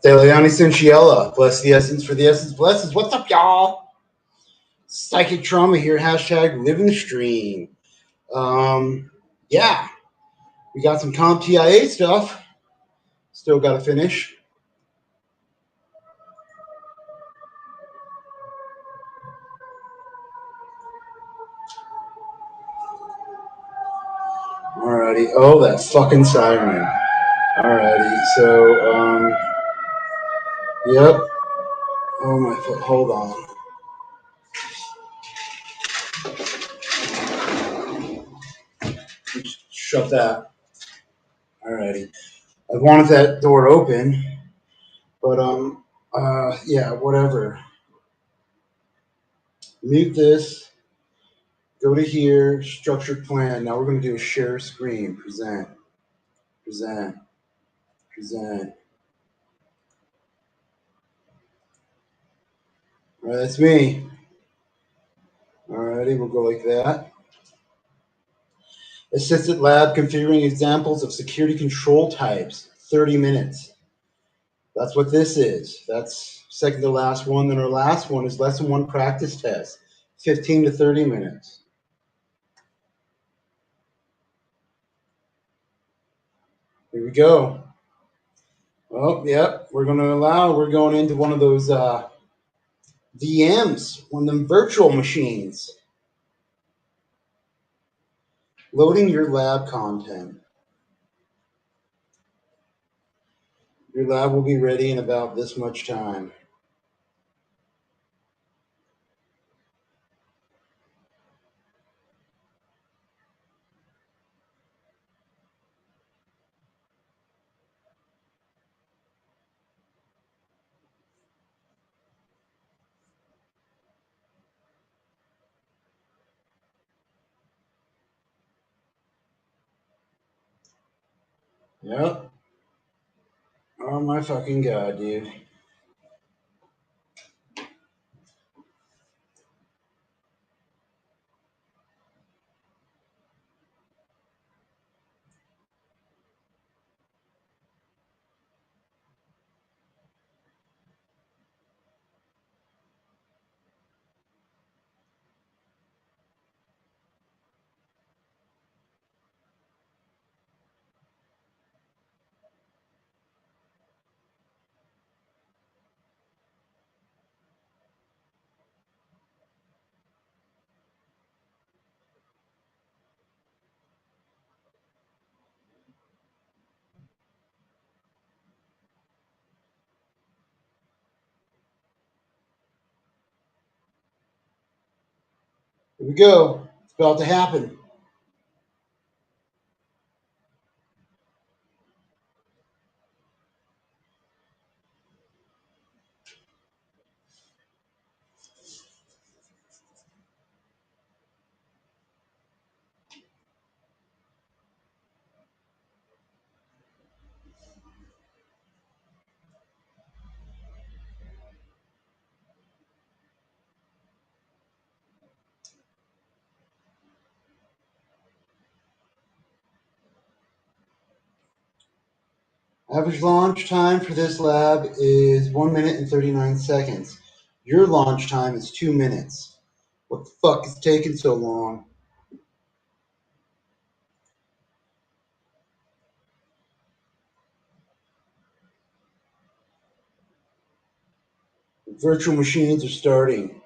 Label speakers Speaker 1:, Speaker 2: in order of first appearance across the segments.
Speaker 1: Deleone Cinciella. Bless the essence for the essence blesses. What's up, y'all? Psychic trauma here. Hashtag living the stream. Yeah, we got some compTIA stuff. Still got to finish. Alrighty. Oh, that fucking siren. Alrighty. So, yep. Oh my. Hold on. Shut that. Alrighty. I wanted that door open, but yeah, whatever. Mute this. Go to here. Structured plan. Now we're gonna do a share screen. Present. Present. Present. All right, that's me. Alrighty, we'll go like that. Assisted lab configuring examples of security control types. 30 minutes. That's what this is. That's second to last one. Then our last one is lesson one practice test. 15 to 30 minutes. Here we go. Oh, yep. We're going into one of those VMs, one of them virtual machines. Loading your lab content. Your lab will be ready in about this much time. Yep. Oh my fucking god, dude. Here we go. It's about to happen. Average launch time for this lab is 1 minute and 39 seconds. Your launch time is 2 minutes. What the fuck is taking so long? The virtual machines are starting.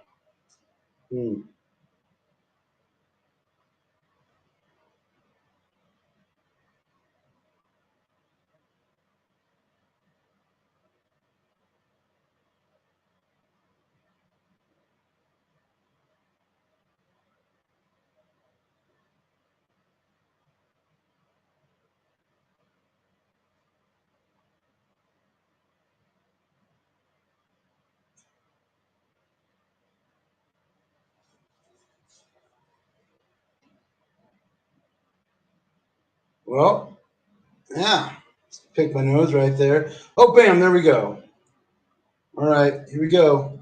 Speaker 1: Well, yeah. Pick my nose right there. Oh, bam, there we go. All right, here we go.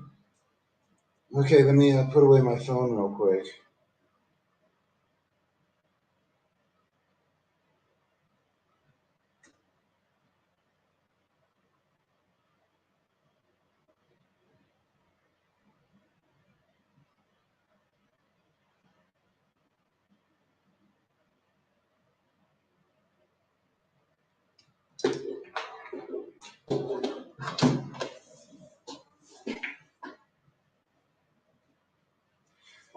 Speaker 1: Okay, let me put away my phone real quick.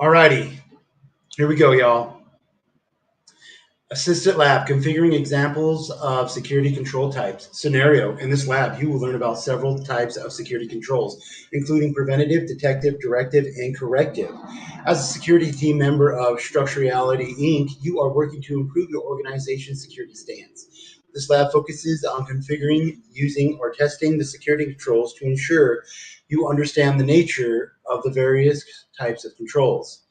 Speaker 1: Alrighty, here we go, y'all. Assistant lab, configuring examples of security control types. Scenario, in this lab, you will learn about several types of security controls, including preventative, detective, directive, and corrective. As a security team member of Structurality Inc., you are working to improve your organization's security stance. This lab focuses on configuring, using, or testing the security controls to ensure you understand the nature of the various types of controls.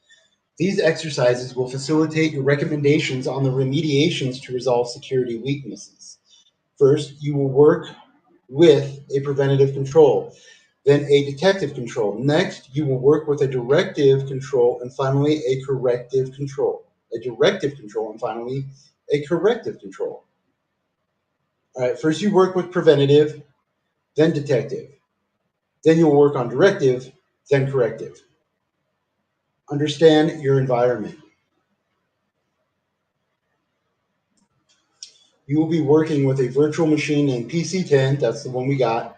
Speaker 1: These exercises will facilitate your recommendations on the remediations to resolve security weaknesses. First, you will work with a preventative control, then a detective control. Next, you will work with a directive control, and finally a corrective control. A directive control, and finally a corrective control. All right, first you work with preventative, then detective. Then you'll work on directive, then corrective. Understand your environment. You will be working with a virtual machine named PC10, that's the one we got,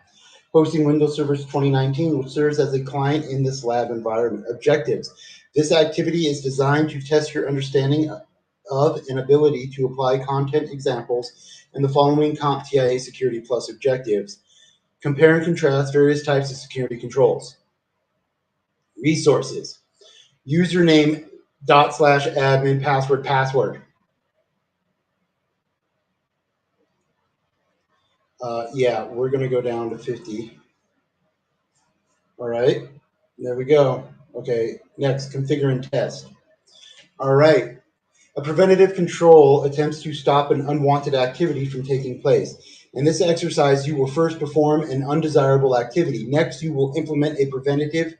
Speaker 1: hosting Windows Server 2019, which serves as a client in this lab environment. Objectives. This activity is designed to test your understanding of and ability to apply content examples in the following compTIA Security Plus objectives. Compare and contrast various types of security controls. Resources. Username /admin password. Yeah, we're going to go down to 50. All right, there we go. Okay, next, configure and test. All right, a preventative control attempts to stop an unwanted activity from taking place. In this exercise, you will first perform an undesirable activity. Next, you will implement a preventive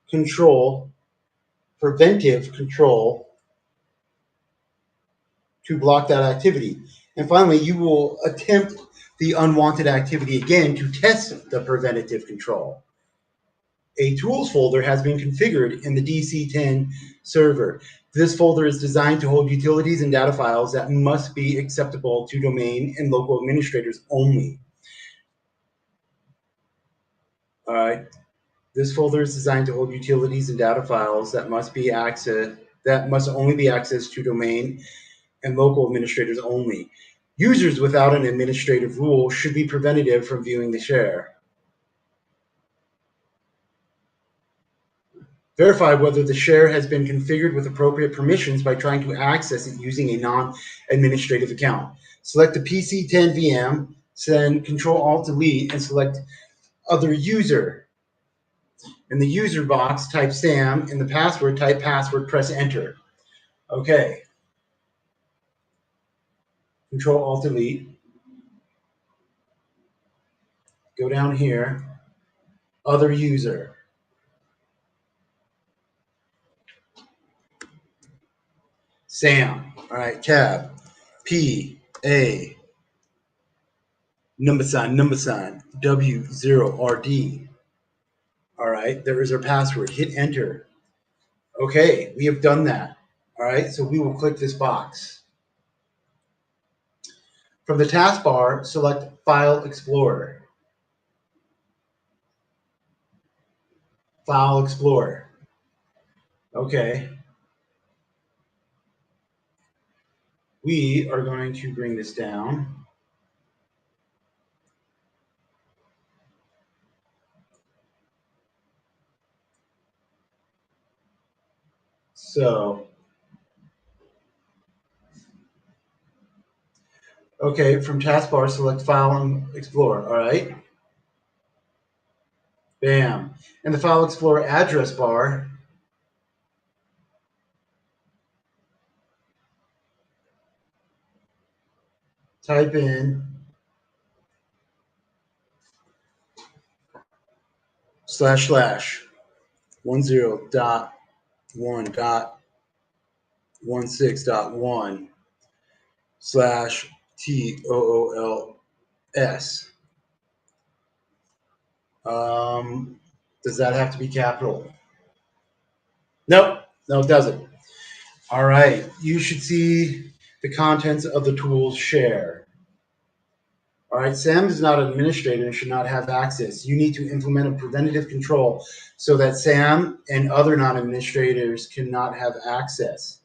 Speaker 1: control to block that activity. And finally, you will attempt the unwanted activity again to test the preventative control. A tools folder has been configured in the DC10 server. This folder is designed to hold utilities and data files that must be acceptable to domain and local administrators only. All right. This folder is designed to hold utilities and data files that must only be accessed to domain and local administrators only. Users without an administrative rule should be prevented from viewing the share. Verify whether the share has been configured with appropriate permissions by trying to access it using a non-administrative account. Select the PC10 VM, then Control-Alt-Delete, and select Other User. In the user box, type SAM. In the password, type password, press Enter. Okay. Control-Alt-Delete. Go down here. Other User. SAM. All right, tab. P-A number sign, W0RD. All right, there is our password. Hit enter. Okay, we have done that. All right, so we will click this box. From the taskbar, select File Explorer. File Explorer. Okay. We are going to bring this down. So, okay, from taskbar, select File Explorer. All right. Bam. In the File Explorer address bar, type in /10.1.1/TOOLS. Does that have to be capital? Nope. No, it doesn't. All right. You should see the contents of the tools share. All right, Sam is not an administrator and should not have access. You need to implement a preventative control so that Sam and other non-administrators cannot have access.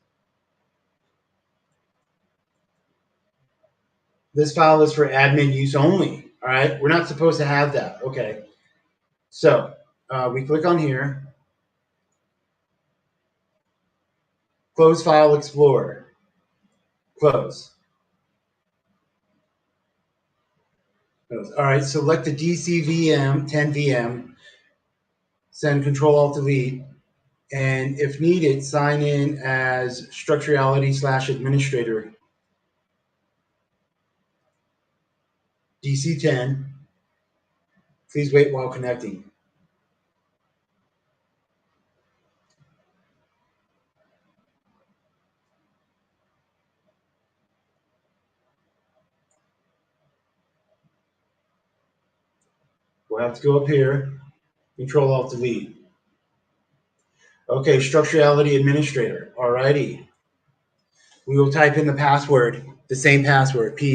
Speaker 1: This file is for admin use only. All right, we're not supposed to have that. Okay, so we click on here, close File Explorer, close. All right, select the DC VM, 10 VM, send Control-Alt-Delete, and if needed, sign in as Structurality/Administrator, DC10. Please wait while connecting. We'll have to go up here, Control-Alt-Delete. Okay, Structurality Administrator. Alrighty. We will type in the password, the same password, PA, #,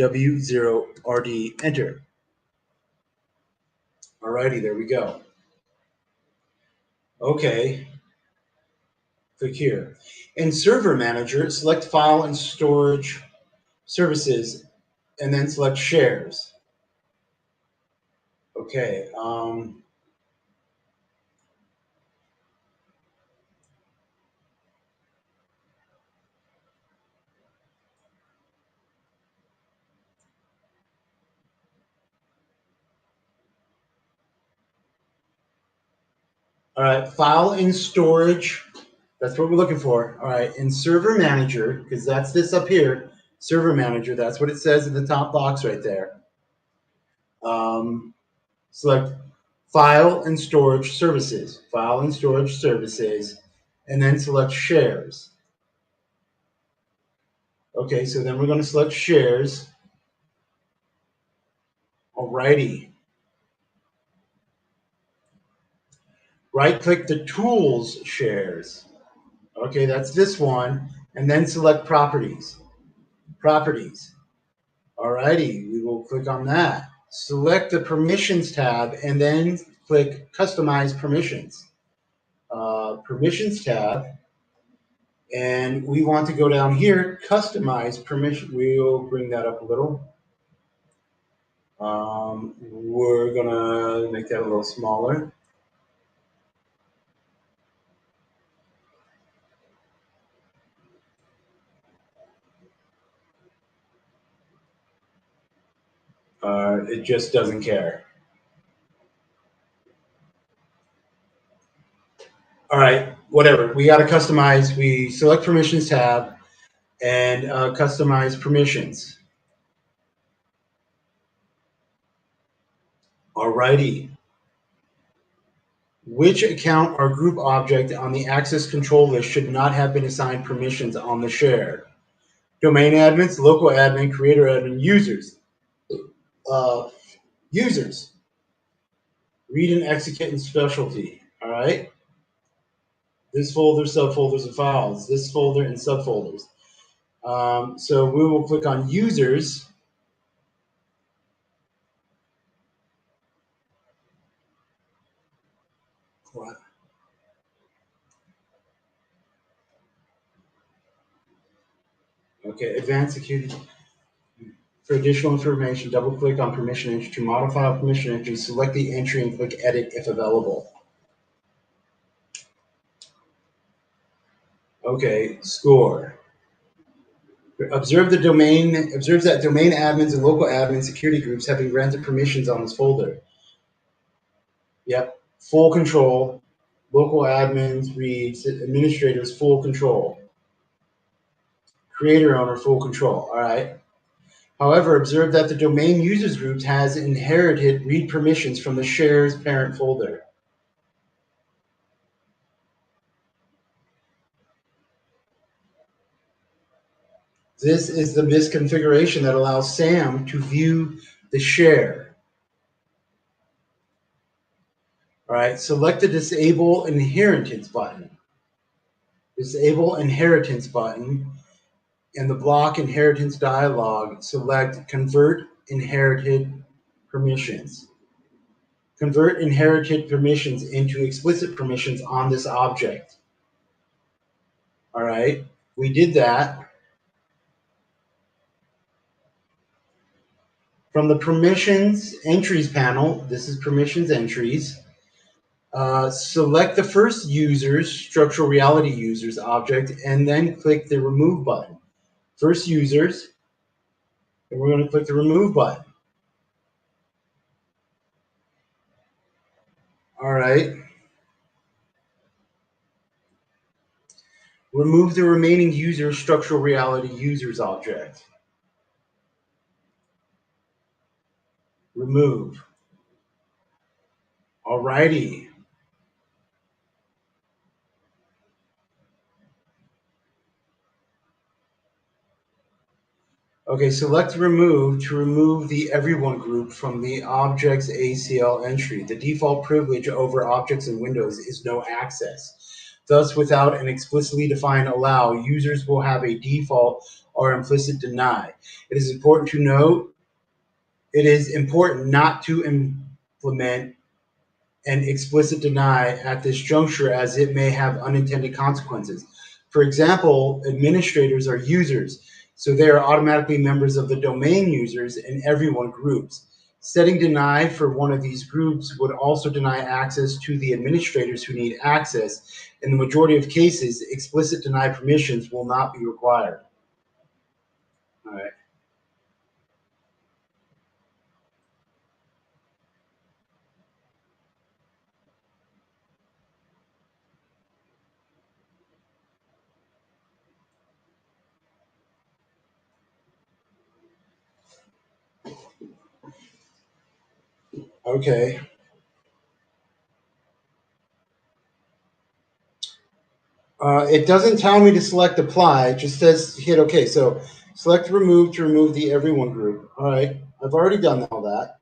Speaker 1: W0RD, enter. Alrighty, there we go. Okay, click here. In Server Manager, select File and Storage Services, and then select Shares. Okay, all right, File and Storage. That's what we're looking for. All right, in Server Manager, because that's this up here, Server Manager, that's what it says in the top box right there. Select File and Storage Services, File and Storage Services, and then select Shares. Okay, so then we're going to select Shares. Alrighty. Right-click the Tools Shares. Okay, that's this one, and then select Properties. Properties. Alrighty, we will click on that. Select the Permissions tab, and then click Customize Permissions. Permissions tab, and we want to go down here, Customize Permission. We'll bring that up a little. We're gonna make that a little smaller. It just doesn't care. All right, whatever. We got to customize. We select Permissions tab and customize permissions. Alrighty. Which account or group object on the access control list should not have been assigned permissions on the share? Domain admins, local admin, creator admin, users. Users. Read and execute and specialty. All right. This folder, subfolders, and files. This folder and subfolders. So we will click on users. What? Okay, advanced security. For additional information, double click on permission entry. To modify a permission entry, select the entry and click edit if available. Okay, score. Observe that domain admins and local admin security groups have been granted permissions on this folder. Yep, full control. Local admins reads administrators full control. Creator owner full control. All right. However, observe that the domain users group has inherited read permissions from the shares parent folder. This is the misconfiguration that allows Sam to view the share. All right, select the Disable Inheritance button. Disable Inheritance button. In the block inheritance dialog, select Convert Inherited Permissions. Convert inherited permissions into explicit permissions on this object. All right, we did that. From the permissions entries panel, this is permissions entries, select the first users, structural reality users object, and then click the remove button. First users, and we're going to click the remove button. All right. Remove the remaining user structural reality users object. Remove. All righty. Okay, select remove to remove the everyone group from the object's ACL entry. The default privilege over objects in Windows is no access. Thus, without an explicitly defined allow, users will have a default or implicit deny. It is important to note, it is important not to implement an explicit deny at this juncture as it may have unintended consequences. For example, administrators are users, so they are automatically members of the domain users and everyone groups. Setting deny for one of these groups would also deny access to the administrators who need access. In the majority of cases, explicit deny permissions will not be required. All right. Okay. It doesn't tell me to select apply. It just says hit OK. So select remove to remove the everyone group. All right. I've already done all that.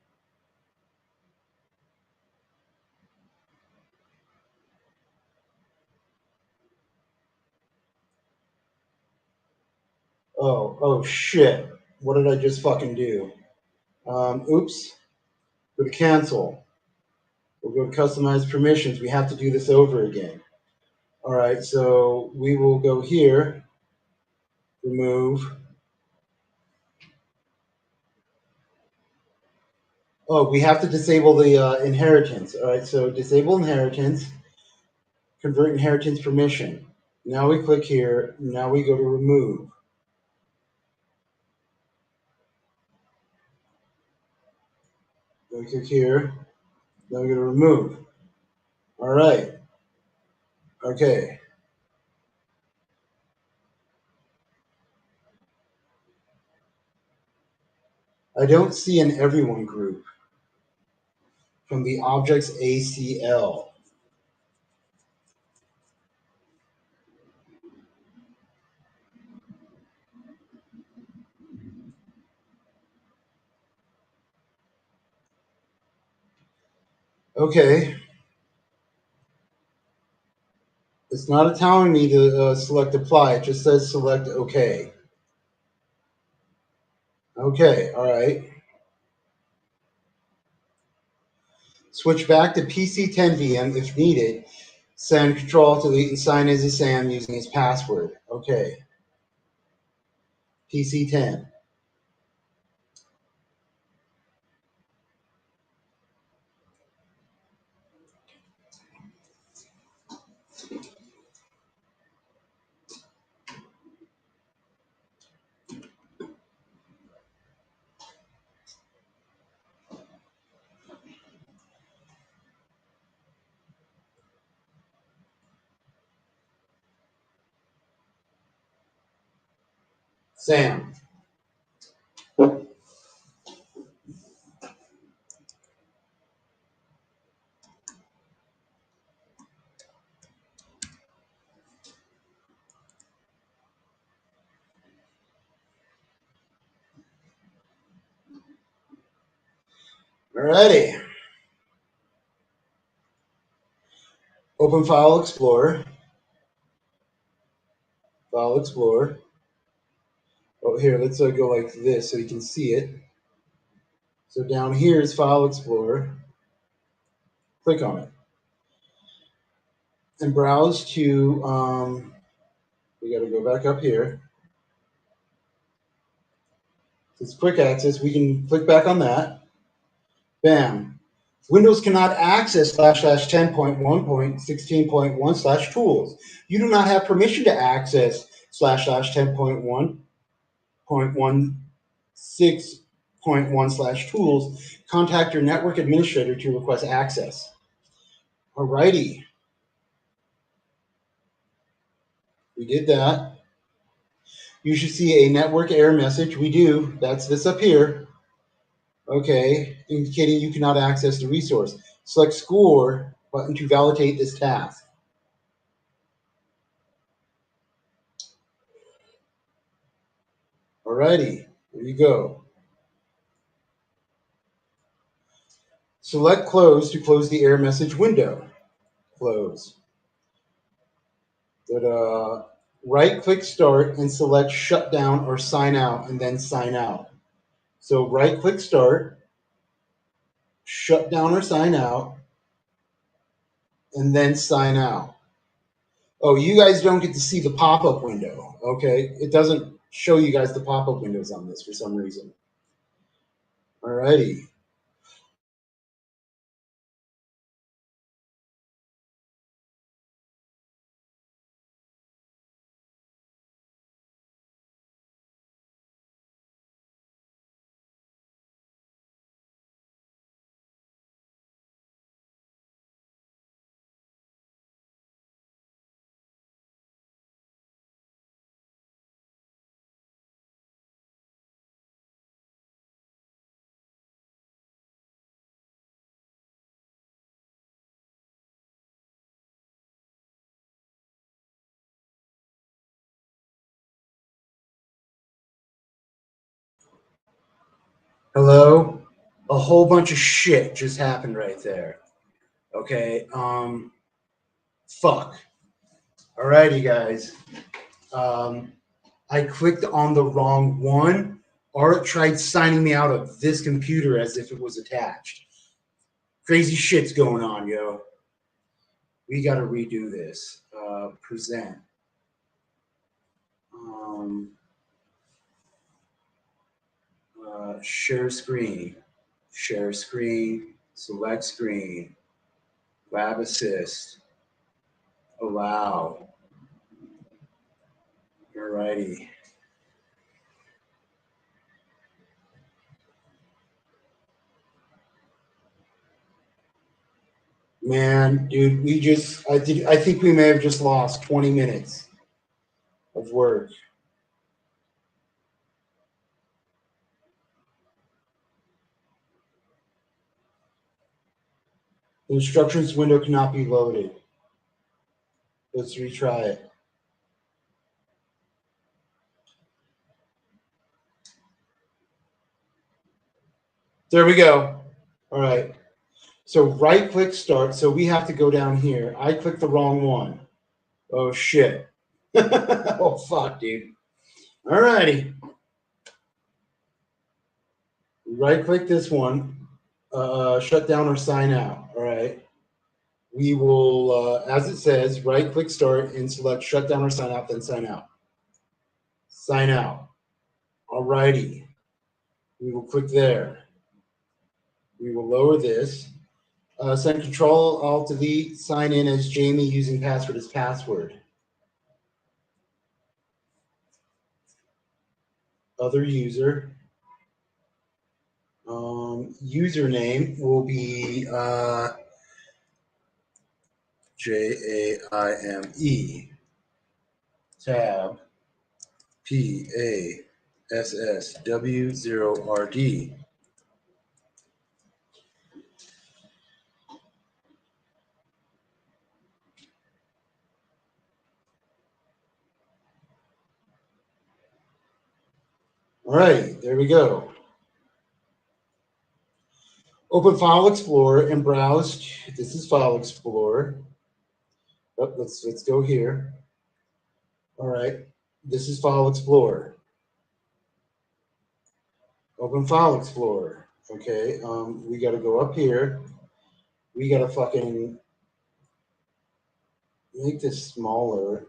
Speaker 1: Oh shit. What did I just fucking do? Oops. Go to cancel. We'll go to customize permissions. We have to do this over again. All right. So we will go here, remove. Oh, we have to disable the inheritance. All right. So disable inheritance, convert inheritance permission. Now we click here. Now we go to remove. We click here. Now we're going to remove. All right. Okay. I don't see an everyone group from the object's ACL. Okay. It's not telling me to select apply. It just says select OK. Okay. All right. Switch back to PC10 VM if needed. Send Control Delete and sign as a SAM using his password. Okay. PC10. SAM. Alrighty. Open File Explorer. File Explorer. Oh, here, let's go like this so you can see it. So down here is File Explorer. Click on it. And browse to, we got to go back up here. It's quick access. We can click back on that. Bam. Windows cannot access //10.1.16.1/tools. You do not have permission to access //10.1.16.1/tools. Contact your network administrator to request access. Alrighty. We did that. You should see a network error message. We do. That's this up here. Okay, indicating you cannot access the resource. Select Score button to validate this task. Alrighty, there you go. Select Close to close the error message window. Close. Right-click Start and select Shutdown or Sign Out, and then Sign Out. So right-click Start, Shut Down or Sign Out, and then Sign Out. Oh, you guys don't get to see the pop-up window, okay? It doesn't show you guys the pop-up windows on this for some reason. Alrighty. Hello? A whole bunch of shit just happened right there. Okay, fuck. Alrighty, guys. I clicked on the wrong one, or it tried signing me out of this computer as if it was attached. Crazy shit's going on, yo. We gotta redo this. Present. Share screen. Share screen. Select screen. Lab assist. Allow. Alrighty. Man, dude, I think we may have just lost 20 minutes of work. The instructions window cannot be loaded. Let's retry it. There we go. All right. So right click start. So we have to go down here. I clicked the wrong one. Oh shit. Oh fuck, dude. All righty. Right click this one. Shut down or sign out. All right. We will, as it says, right click start and select shut down or sign out, then sign out. Sign out. All righty. We will click there. We will lower this. Send Control Alt Delete. Sign in as Jamie using password as password. Other user. Username will be JAIME. Tab PASSW0RD. All right, there we go. Open File Explorer and browse. This is File Explorer. Oh, let's go here. All right, this is File Explorer. Open File Explorer. Okay, we got to go up here. We got to fucking make this smaller.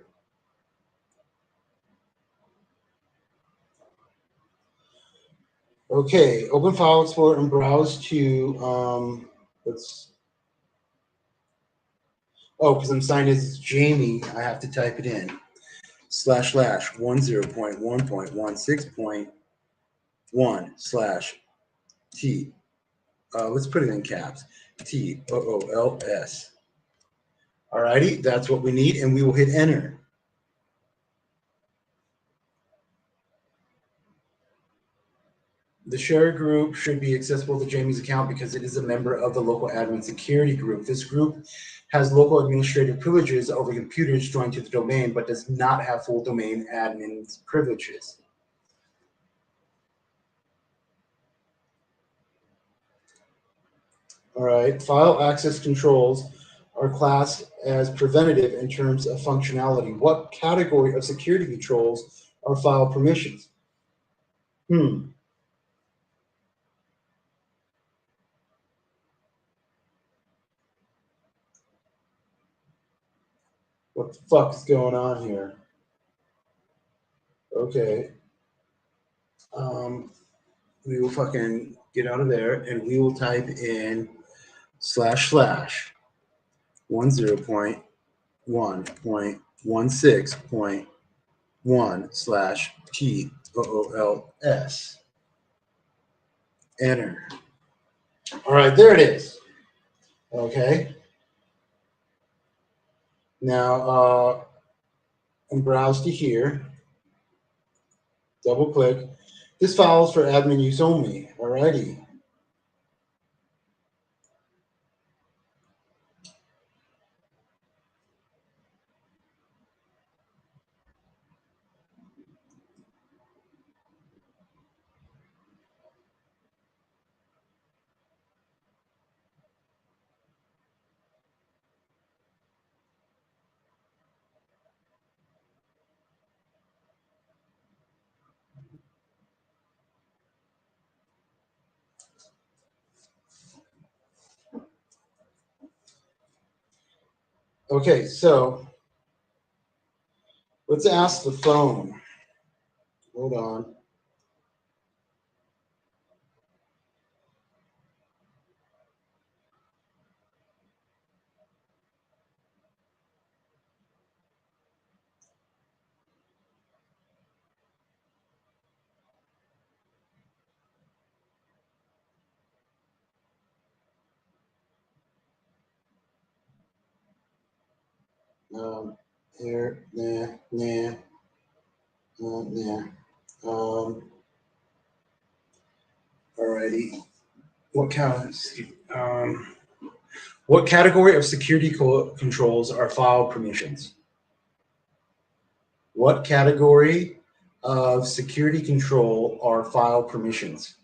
Speaker 1: Okay, open File Explorer and browse to, let's, oh, because I'm signed as Jamie, I have to type it in. //10.1.16.1/T. Let's put it in caps. TOOLS. Alrighty, that's what we need, and we will hit enter. The share group should be accessible to Jamie's account because it is a member of the local admin security group. This group has local administrative privileges over computers joined to the domain, but does not have full domain admin privileges. All right, file access controls are classed as preventative in terms of functionality. What category of security controls are file permissions? What the fuck is going on here? Okay. We will fucking get out of there and we will type in //10.10.16.1/TOOLS. Enter. All right, there it is. Okay. Now, and browse to here. Double click. This file is for admin use only. Alrighty. Okay, so let's ask the phone. Hold on. Here, nah. Alrighty. What category of security controls are file permissions? What category of security control are file permissions?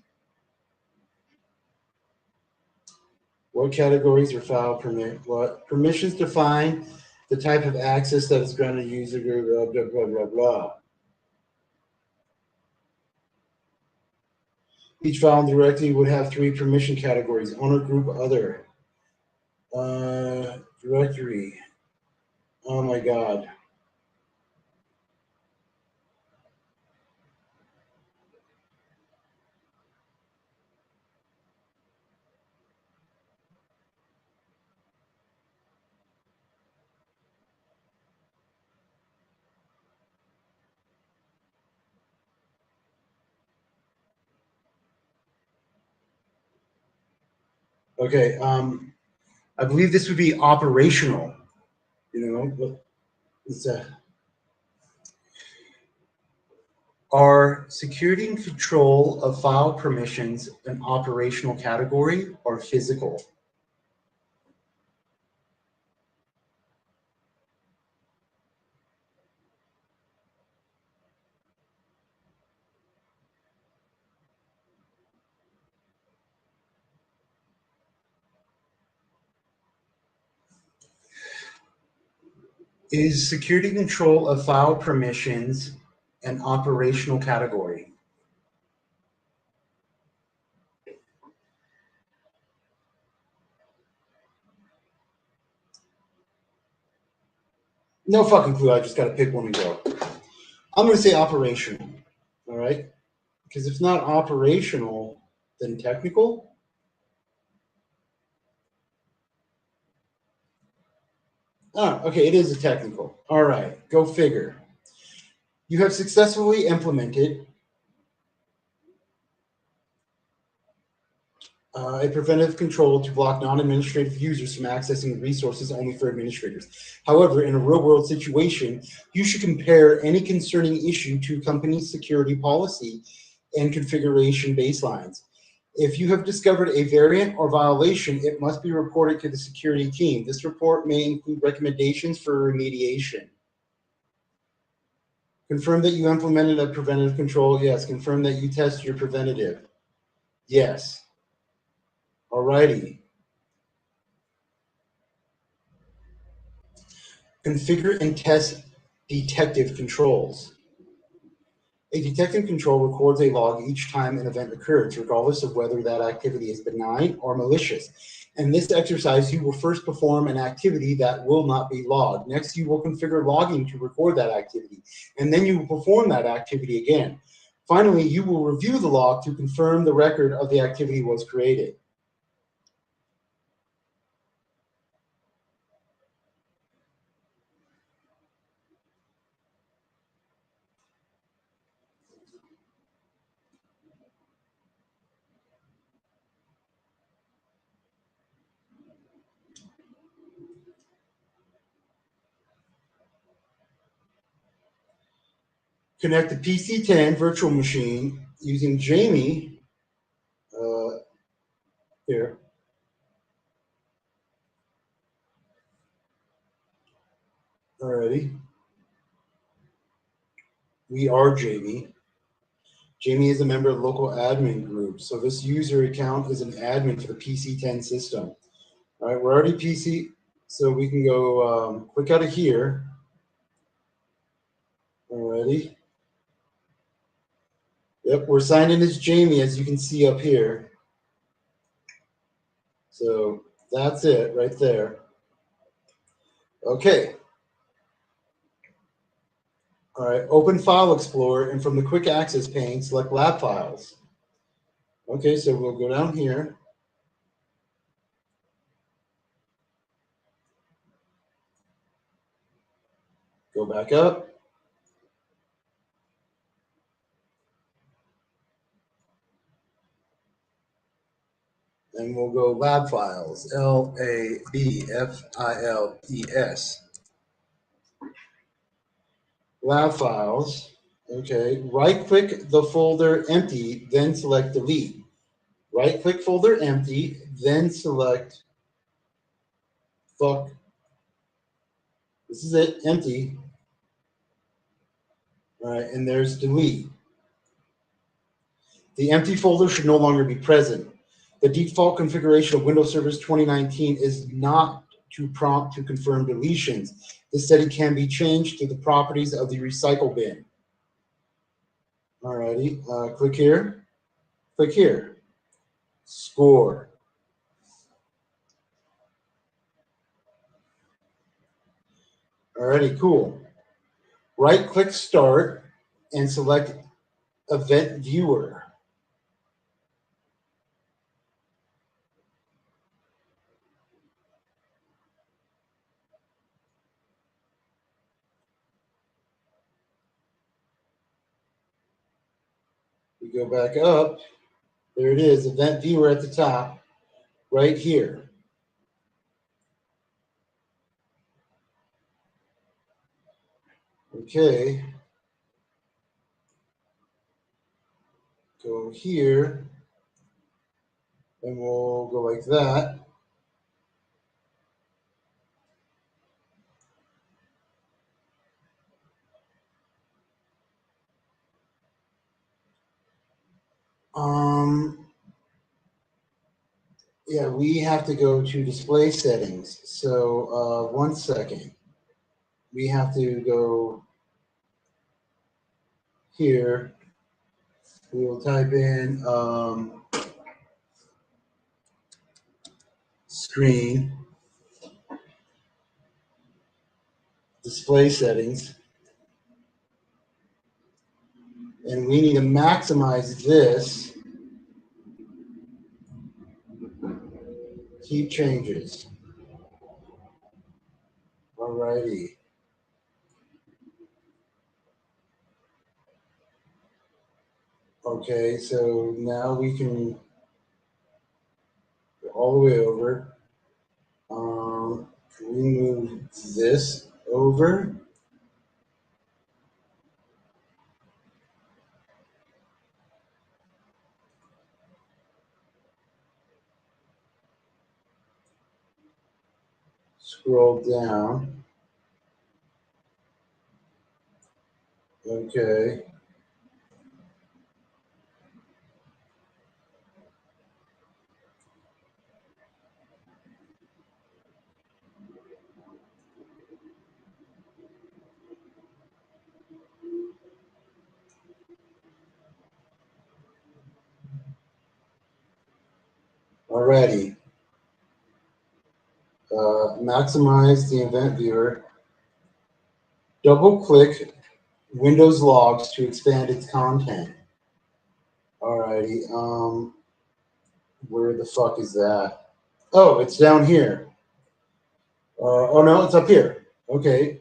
Speaker 1: What categories are file permit? What permissions define the type of access that is granted to user group, blah, blah, blah, blah, blah. Each file directory would have 3 permission categories: owner, group, other. Directory. Oh my God. Okay, I believe this would be operational. You know, it's are security and control of file permissions an operational category or physical? Is security control of file permissions an operational category? No fucking clue. I just got to pick one and go. I'm going to say operational. All right. Because if it's not operational, then technical. Oh, okay. It is a technical. All right. Go figure. You have successfully implemented a preventive control to block non-administrative users from accessing resources only for administrators. However, in a real-world situation, you should compare any concerning issue to company security policy and configuration baselines. If you have discovered a variant or violation, it must be reported to the security team. This report may include recommendations for remediation. Confirm that you implemented a preventative control. Yes. Confirm that you test your preventative. Yes. Alrighty. Configure and test detective controls. A detective control records a log each time an event occurs, regardless of whether that activity is benign or malicious. In this exercise, you will first perform an activity that will not be logged. Next, you will configure logging to record that activity, and then you will perform that activity again. Finally, you will review the log to confirm the record of the activity was created. Connect the PC-10 virtual machine using Jamie here. Alrighty. We are Jamie. Jamie is a member of the local admin group. So this user account is an admin for the PC-10 system. All right, we're already PC, so we can go click out of here. Alrighty. Yep, we're signed in as Jamie, as you can see up here. So that's it right there. Okay. All right, open File Explorer, and from the Quick Access pane, select Lab Files. Okay, so we'll go down here. Go back up. And we'll go Lab Files, LABFILES. Lab Files. Okay, right-click the folder empty, then select Delete. Right-click folder empty, then select fuck. This is it, empty. All right, and there's Delete. The empty folder should no longer be present. The default configuration of Windows Server 2019 is not to prompt to confirm deletions. This setting can be changed to the properties of the recycle bin. Alrighty, click here, click here, score. Alrighty, cool. Right click Start and select Event Viewer. We go back up. There it is, Event Viewer at the top, right here. Okay. Go here, and we'll go like that. Yeah, we have to go to display settings. So 1 second. We have to go here. We will type in screen display settings, and we need to maximize this. Keep changes. Alrighty. Okay, so now we can go all the way over. We move this over. Scroll down. Okay. Alrighty. Maximize the event viewer. Double click Windows logs to expand its content. Alrighty. Where the fuck is that? Oh, it's down here. Oh no, it's up here. Okay.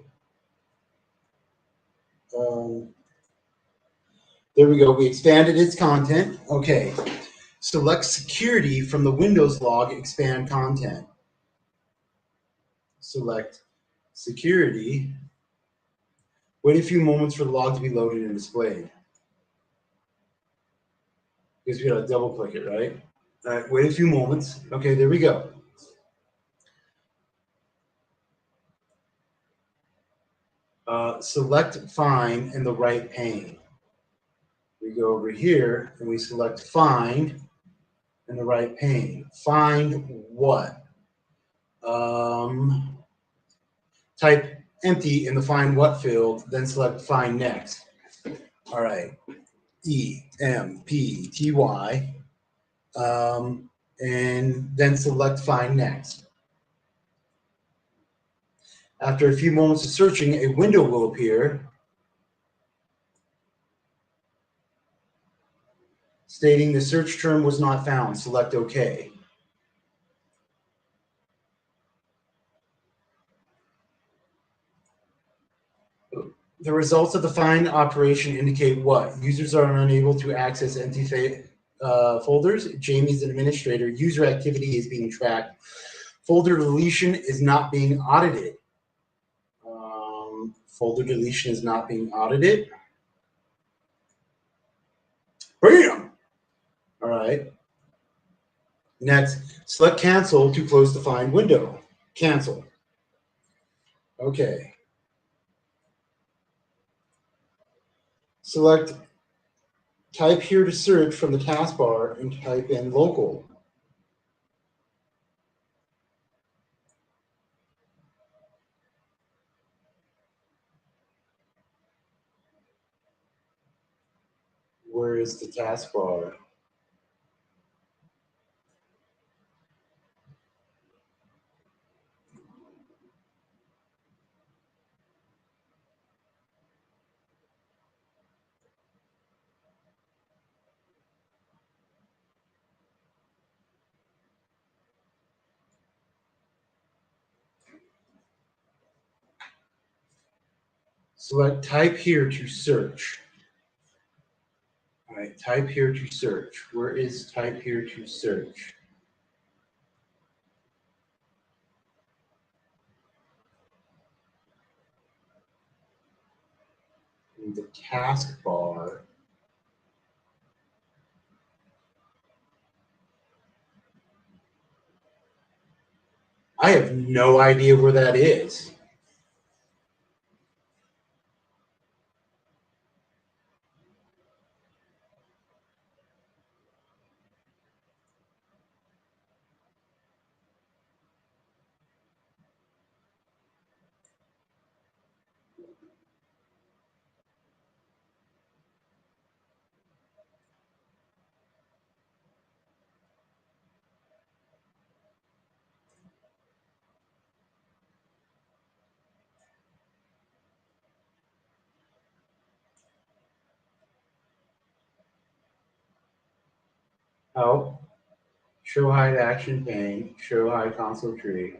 Speaker 1: There we go. We expanded its content. Okay. Select security from the Windows log, expand content. Select security. Wait a few moments for the log to be loaded and displayed. Because we gotta double click it, right? All right, wait a few moments. Okay, there we go. Select find in the right pane. We go over here and we select find in the right pane. Find what? Type empty in the find what field, then select find next. All right, EMPTY, and then select find next. After a few moments of searching, a window will appear stating the search term was not found. Select OK. The results of the find operation indicate what? Users are unable to access empty folders. Jamie is an administrator. User activity is being tracked. Folder deletion is not being audited. Folder deletion is not being audited. Bam! All right. Next, select cancel to close the find window. Cancel. Okay. Select type here to search from the taskbar and type in local. Where is the taskbar? Select type here to search. All right, type here to search. Where is type here to search? In the taskbar. I have no idea where that is. Help. Show hide action pane. Show hide console tree.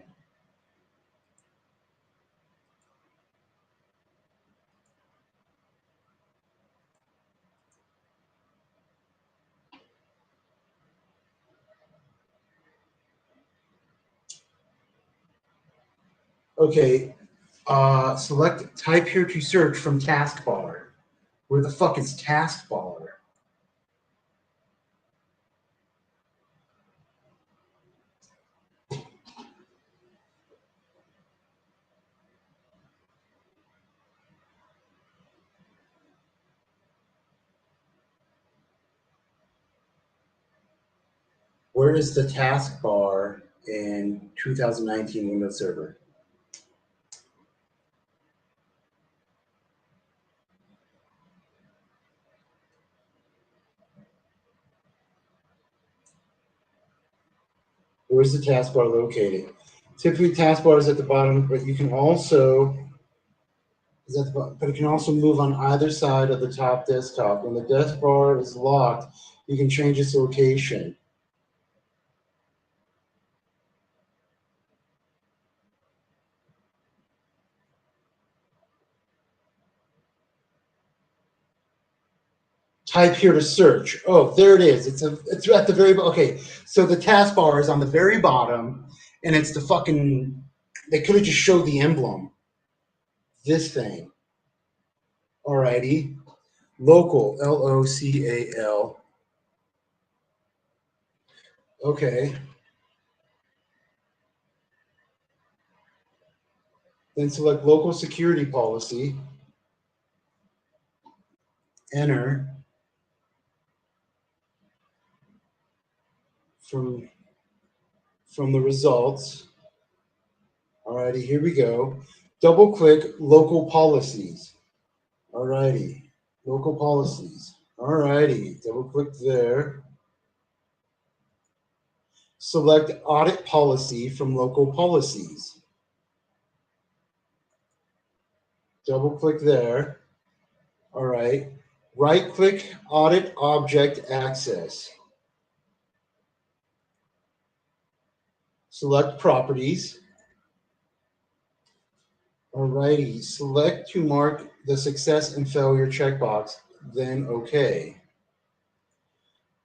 Speaker 1: Okay. Select type here to search from taskbar. Where the fuck is taskbar? Where is the taskbar in 2019 Windows Server? Where's the taskbar located? Typically, taskbar is at the bottom, but you can also but it can also move on either side of the top desktop. When the desk bar is locked, you can change its location. Type here to search. Oh, there it is. It's at the very okay. So the taskbar is on the very bottom, and it's the fucking. They could have just showed the emblem. This thing. Alrighty. Local. LOCAL. Okay. Then select local security policy. Enter from the results. Alrighty, here we go. Double click local policies. Alrighty, local policies. Alrighty, double click there. Select audit policy from local policies. Double click there. All right. Right click audit object access. Select properties. Alrighty, select to mark the success and failure checkbox, then OK.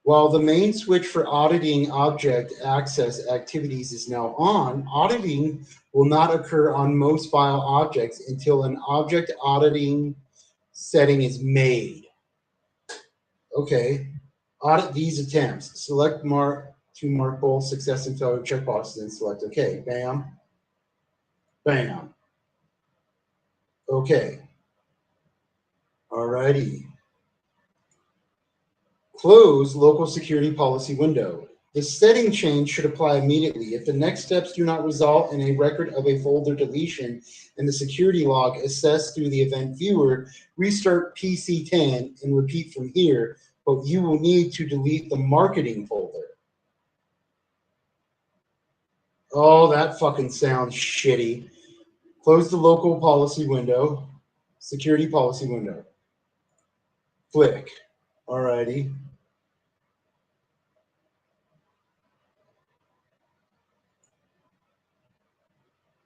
Speaker 1: While the main switch for auditing object access activities is now on, auditing will not occur on most file objects until an object auditing setting is made. Okay, audit these attempts. Select mark to mark both success and failure checkboxes and select OK. Bam, bam. Okay. Alrighty. Close local security policy window. The setting change should apply immediately. If the next steps do not result in a record of a folder deletion and the security log assessed through the event viewer, restart PC10 and repeat from here, but you will need to delete the marketing folder. Oh, that fucking sounds shitty. Close the local policy window, security policy window. Click. Alrighty.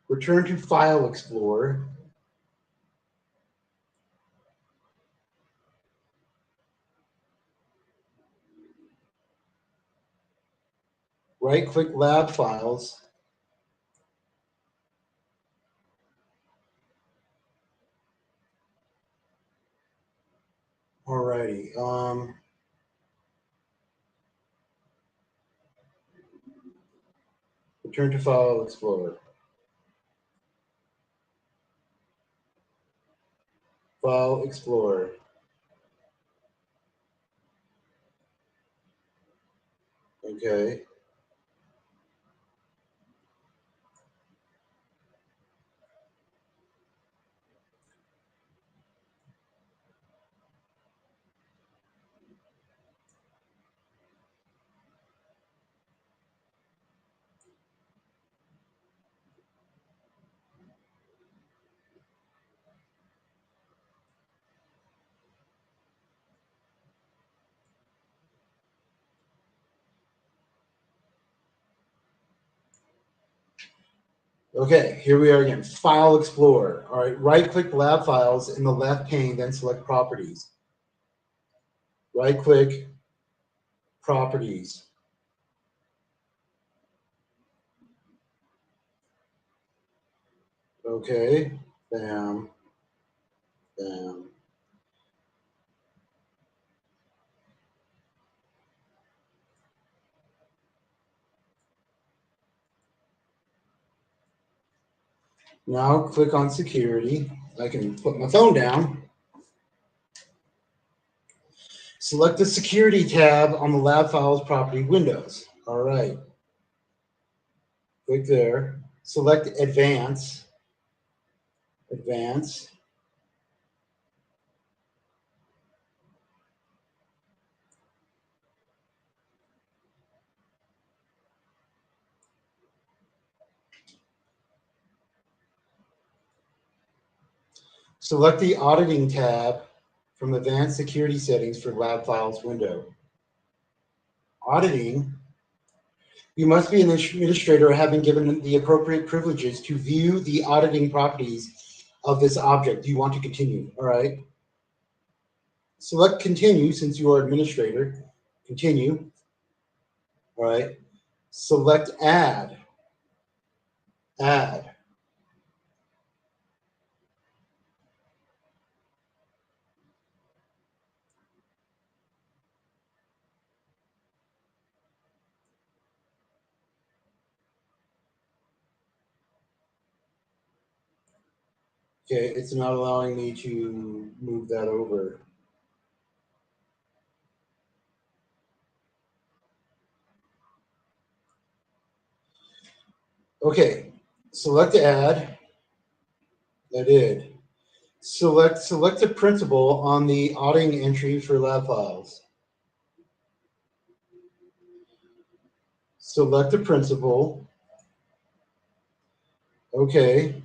Speaker 1: Return to File Explorer. Right-click Lab Files. Alrighty. Return to File Explorer. File Explorer. Okay. Okay, here we are again. File Explorer. All right, right-click Lab Files in the left pane, then select Properties. Right-click Properties. Okay, bam, bam. Now click on Security. I can put my phone down. Select the Security tab on the Lab Files property windows. All right. Click there. Select Advance. Advance. Select the Auditing tab from Advanced Security Settings for Lab Files window. Auditing. You must be an administrator or have been given the appropriate privileges to view the auditing properties of this object. Do you want to continue? All right. Select Continue since you are administrator. Continue. All right. Select Add. Add. Okay, it's not allowing me to move that over. Okay, select Add. I did. Select a principal on the auditing entry for Lab Files. Select a principal. Okay.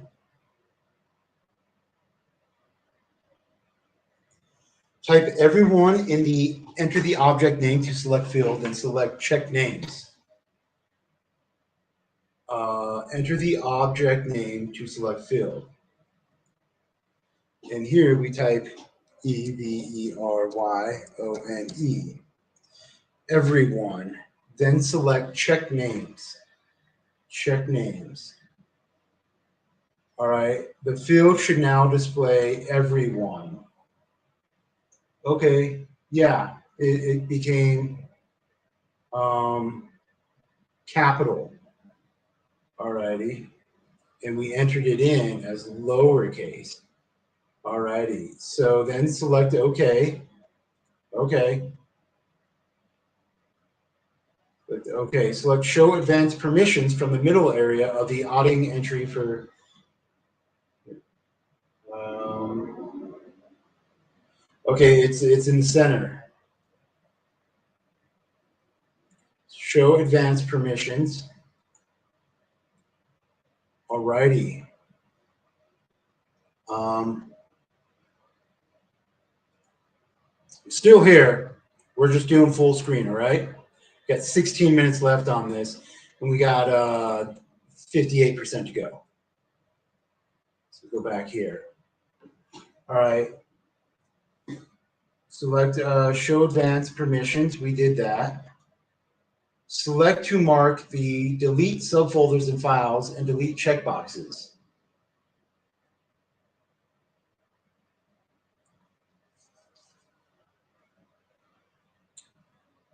Speaker 1: Type everyone in the enter the object name to select field and select check names. Enter the object name to select field. And here we type EVERYONE. Everyone. Then select check names. Check names. All right. The field should now display everyone. Okay. Yeah. It became capital. Alrighty. And we entered it in as lowercase. Alrighty. So then select OK. Okay. Okay. Select Show Advanced Permissions from the middle area of the auditing entry for. Okay, it's in the center. Show Advanced Permissions. Alrighty. Still here. We're just doing full screen, all right? Got 16 minutes left on this, and we got 58% to go. So go back here. All right. Select Show Advanced Permissions. We did that. Select to mark the delete subfolders and files and delete checkboxes.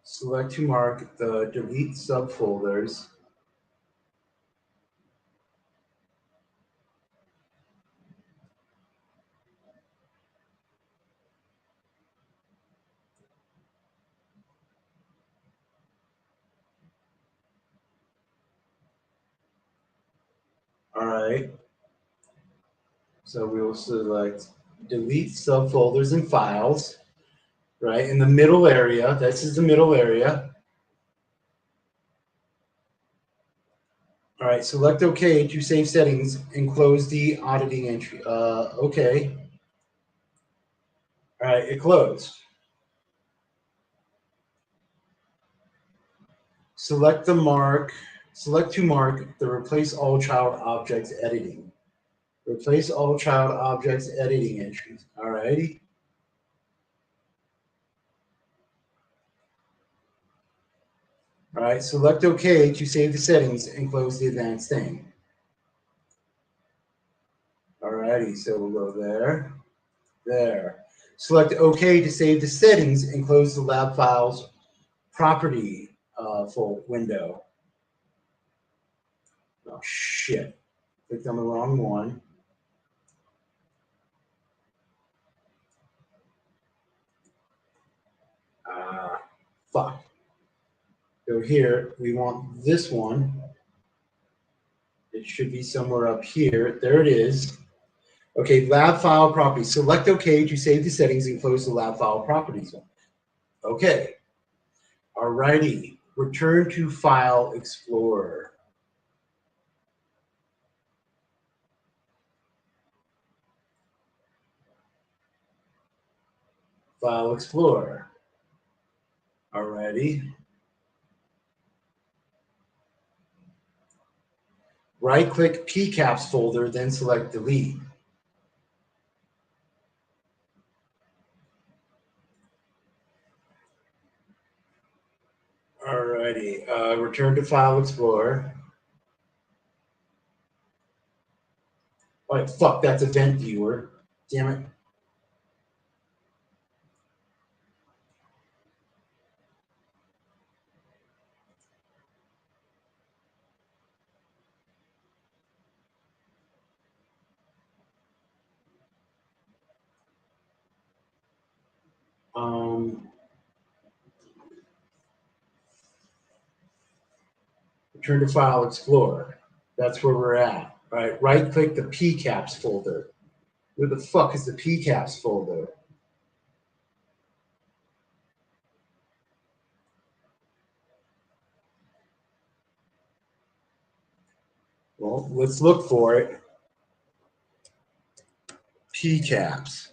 Speaker 1: Select to mark the delete subfolders. All right. So we will select delete subfolders and files, right? In the middle area, this is the middle area. All right, select OK to save settings and close the auditing entry. OK. All right, it closed. Select the mark, Select to mark the replace all child objects editing. Replace all child objects editing entries. Alrighty. All right, select OK to save the settings and close the advanced thing. Alrighty, so we'll go there, there. Select OK to save the settings and close the lab files property full window. Oh shit, clicked on the wrong one. Fuck. Go here, we want this one. It should be somewhere up here. There it is. Okay, lab file properties. Select OK to save the settings and close the lab file properties. Okay. Alrighty. Return to File Explorer. File Explorer. Alrighty. Right-click PCAPS folder, then select Delete. Alrighty. Return to File Explorer. Oh, fuck, that's Event Viewer. Damn it. Return to File Explorer. That's where we're at. All right, right-click the PCAPS folder. Where the fuck is the PCAPS folder? Well, let's look for it. PCAPS.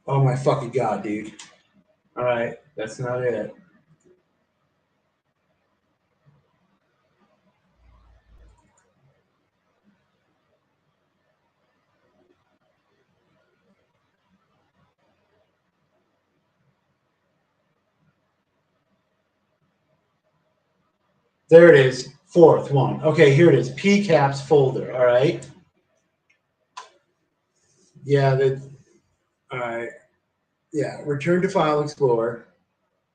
Speaker 1: Oh my fucking god, dude. All right, that's not it. There it is, fourth one. Okay, here it is, PCAPS folder, all right? Yeah, all right. Yeah, return to File Explorer.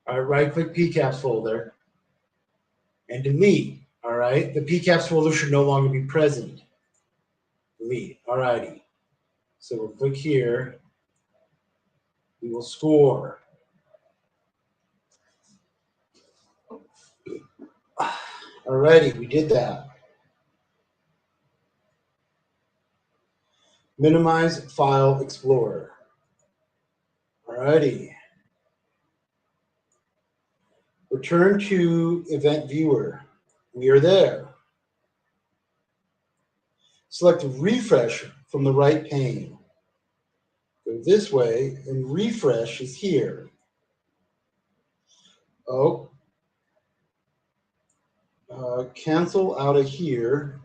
Speaker 1: All right, right-click PCAPS folder and delete, all right? The PCAPS folder should no longer be present. Delete, all righty. So we'll click here. We will score. All righty, we did that. Minimize File Explorer. All righty. Return to Event Viewer. We are there. Select Refresh from the right pane. Go this way, and Refresh is here. Oh. Cancel out of here.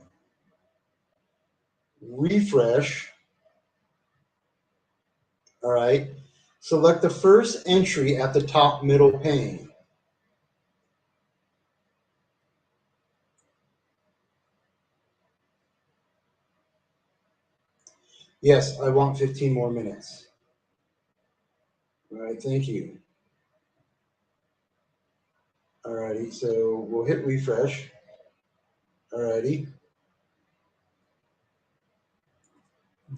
Speaker 1: Refresh. All right. Select the first entry at the top middle pane. Yes, I want 15 more minutes. All right, thank you. All righty, so we'll hit refresh. All righty.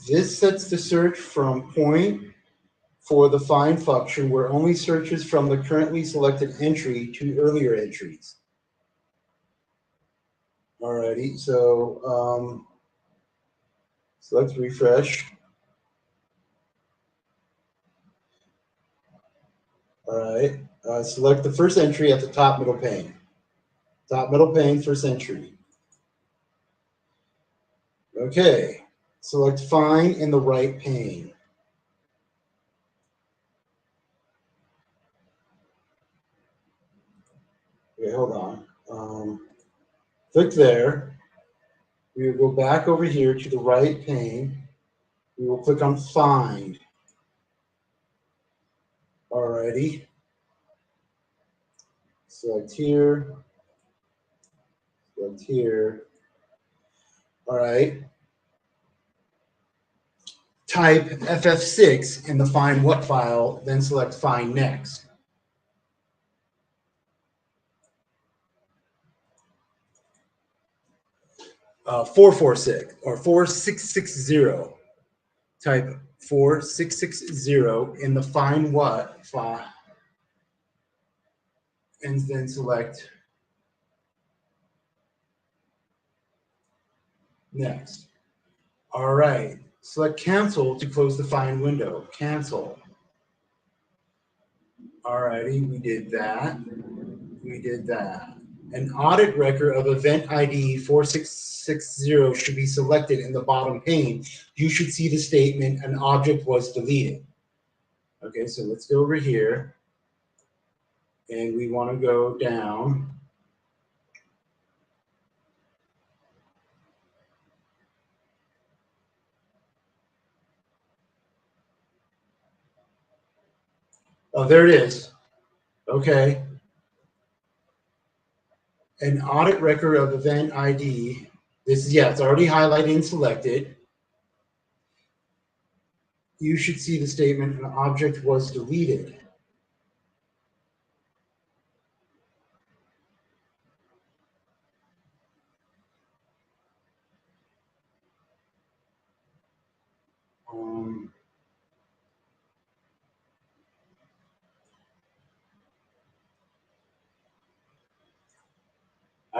Speaker 1: This sets the search from point for the find function where only searches from the currently selected entry to earlier entries. All righty, so let's refresh. All right, select the first entry at the top middle pane. Top middle pane, first entry. Okay, select find in the right pane. Okay, hold on. Click there. We will go back over here to the right pane. We will click on Find. Alrighty. Select here. Select here. All right. Type FF6 in the Find What file, then select Find Next. Uh, 446 or 4660. Type 4660 in the Find What file, and then select Next. All right. Select Cancel to close the Find window. Cancel. All righty, we did that. We did that. An audit record of event ID 4660 should be selected in the bottom pane. You should see the statement, an object was deleted. Okay, so let's go over here. And we want to go down. Oh, there it is. Okay. An audit record of event ID. This is, yeah, it's already highlighted and selected. You should see the statement, an object was deleted.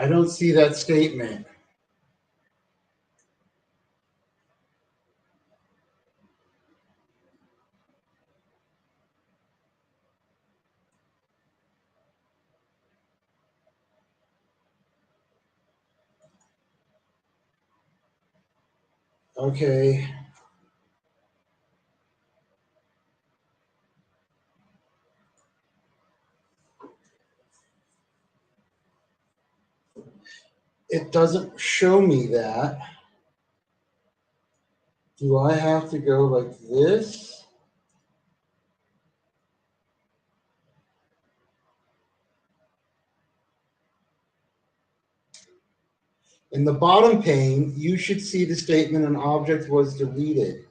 Speaker 1: I don't see that statement. Okay. It doesn't show me that. Do I have to go like this? In the bottom pane, you should see the statement, an object was deleted.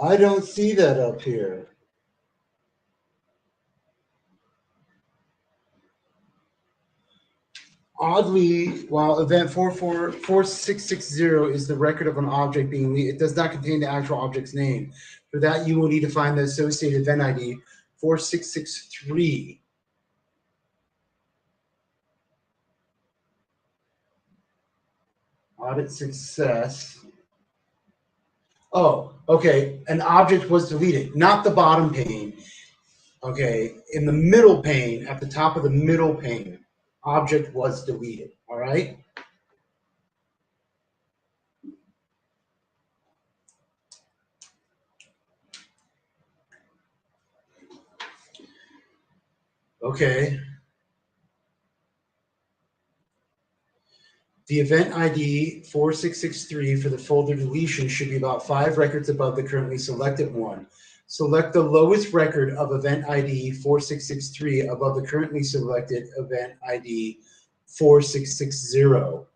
Speaker 1: I don't see that up here. Oddly, while event 4660 is the record of an object being deleted, it does not contain the actual object's name. For that, you will need to find the associated event ID 4663. Audit success. Oh, okay. An object was deleted, not the bottom pane. Okay, in the middle pane, at the top of the middle pane, object was deleted. All right. Okay. The event ID 4663 for the folder deletion should be about 5 records above the currently selected one. Select the lowest record of event ID 4663 above the currently selected event ID 4660.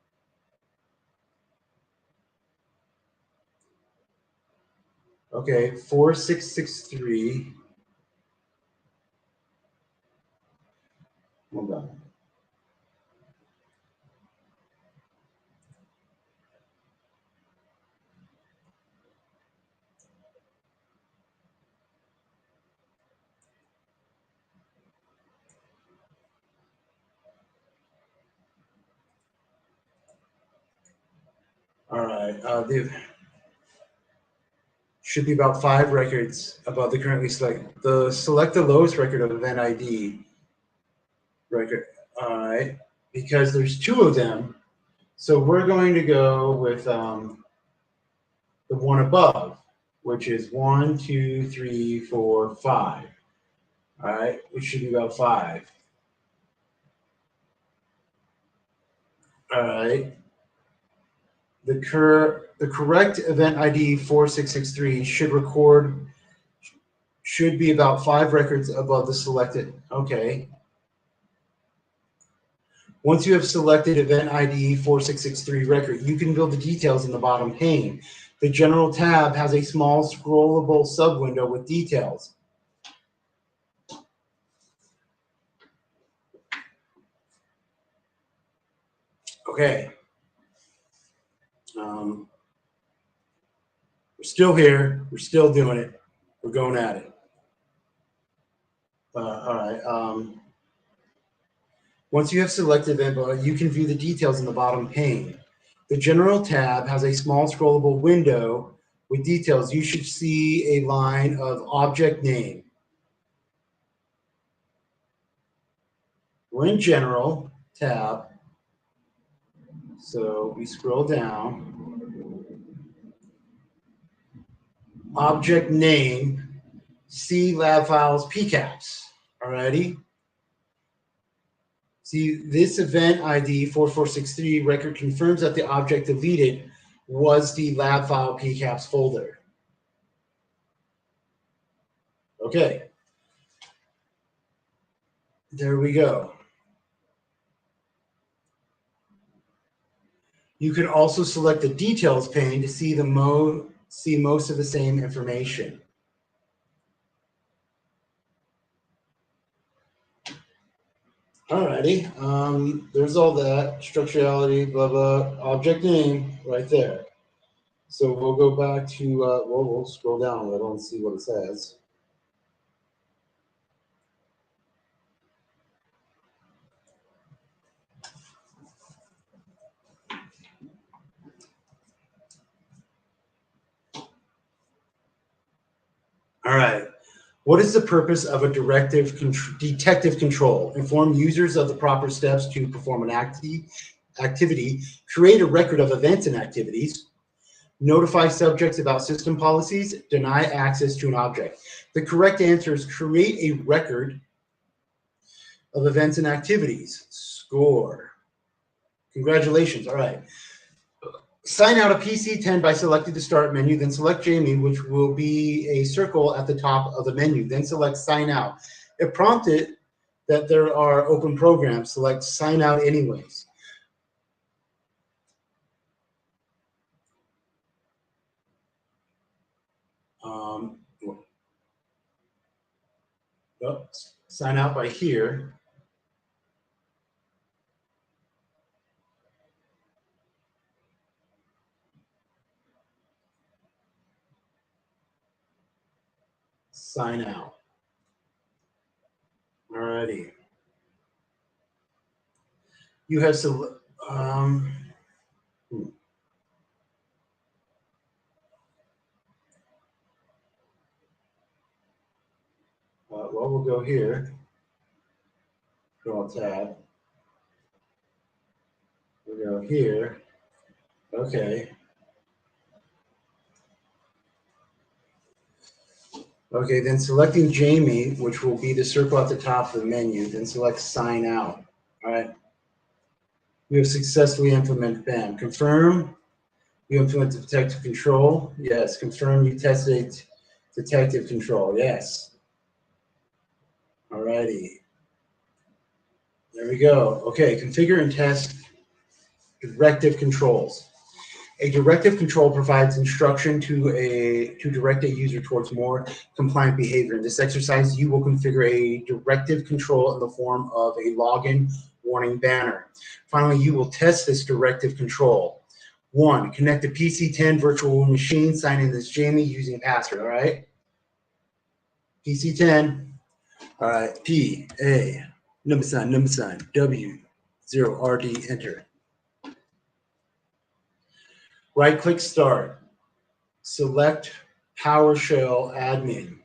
Speaker 1: Okay, 4663. Hold on. All right. Should be about 5 records above the currently select the lowest record of event ID record. All right. because there's two of them. So we're going to go with the one above, which is 1, 2, 3, 4, 5. All right, which should be about 5. All right. The correct event ID 4663 should be about 5 records above the selected. Okay. Once you have selected event ID 4663 record, you can build the details in the bottom pane. The General tab has a small scrollable subwindow with details. Okay. We're still here. We're still doing it. We're going at it. All right. Once you have selected event, you can view the details in the bottom pane. The General tab has a small scrollable window with details. You should see a line of object name. We're in General tab. So we scroll down. Object name, C lab files PCAPs. Alrighty. See, this event ID 4463 record confirms that the object deleted was the lab file PCAPs folder. Okay. There we go. You can also select the details pane to see most of the same information. Alrighty, there's all that, structurality, blah, blah, object name right there. So we'll go back to, we'll scroll down a little and see what it says. All right. What is the purpose of a detective control? Inform users of the proper steps to perform an activity, create a record of events and activities, notify subjects about system policies, deny access to an object. The correct answer is create a record of events and activities. Score. Congratulations. All right. Sign out of PC10 by selecting the Start menu, then select Jamie, which will be a circle at the top of the menu. Then select Sign Out. It prompted that there are open programs. Select Sign Out anyways. Sign out by here. Sign out. Alrighty. You have well, we'll go here. Draw tab. We'll go here. Okay. Okay, then selecting Jamie, which will be the circle at the top of the menu, then select Sign Out. All right. We have successfully implemented BAM. Confirm. You implemented detective control. Yes. Confirm you tested detective control. Yes. All righty. There we go. Okay, configure and test directive controls. A directive control provides instruction to direct a user towards more compliant behavior. In this exercise, you will configure a directive control in the form of a login warning banner. Finally, you will test this directive control. 1, connect the PC10 virtual machine, sign in as Jamie using password, all right? PC10, all right, P, A, number sign, W, 0RD, enter. Right-click Start. Select PowerShell Admin.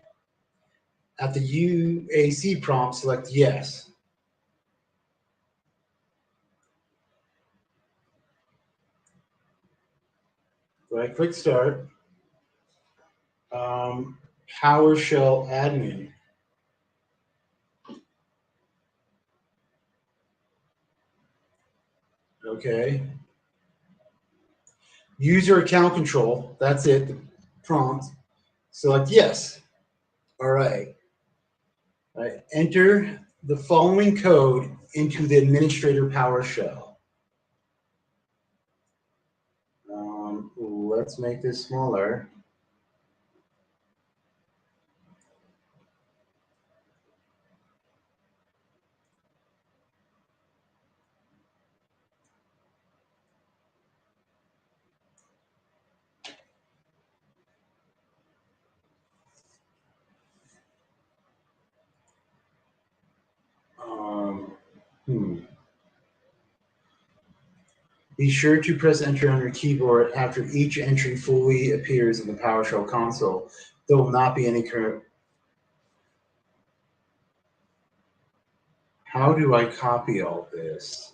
Speaker 1: At the UAC prompt, select Yes. Right click start. PowerShell admin. Okay. User account control. That's it. The prompt. Select yes. All right. All right. Enter the following code into the administrator PowerShell. Let's make this smaller. Be sure to press enter on your keyboard after each entry fully appears in the PowerShell console. There will not be any current. How do I copy all this?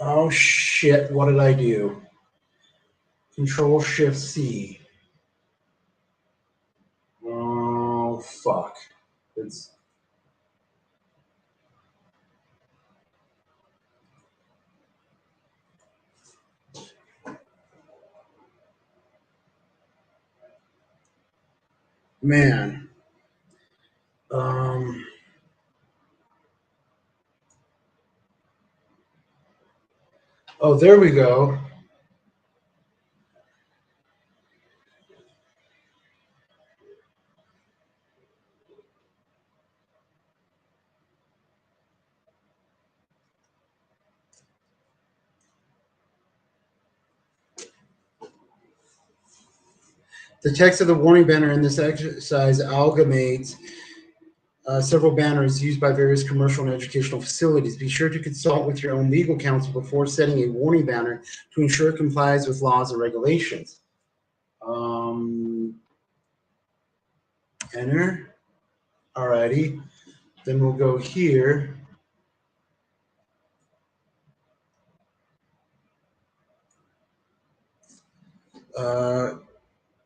Speaker 1: Oh shit, what did I do? Control Shift C. Oh fuck. It's man. Oh, there we go. The text of the warning banner in this exercise amalgamates several banners used by various commercial and educational facilities. Be sure to consult with your own legal counsel before setting a warning banner to ensure it complies with laws and regulations. Enter. Alrighty. Then we'll go here.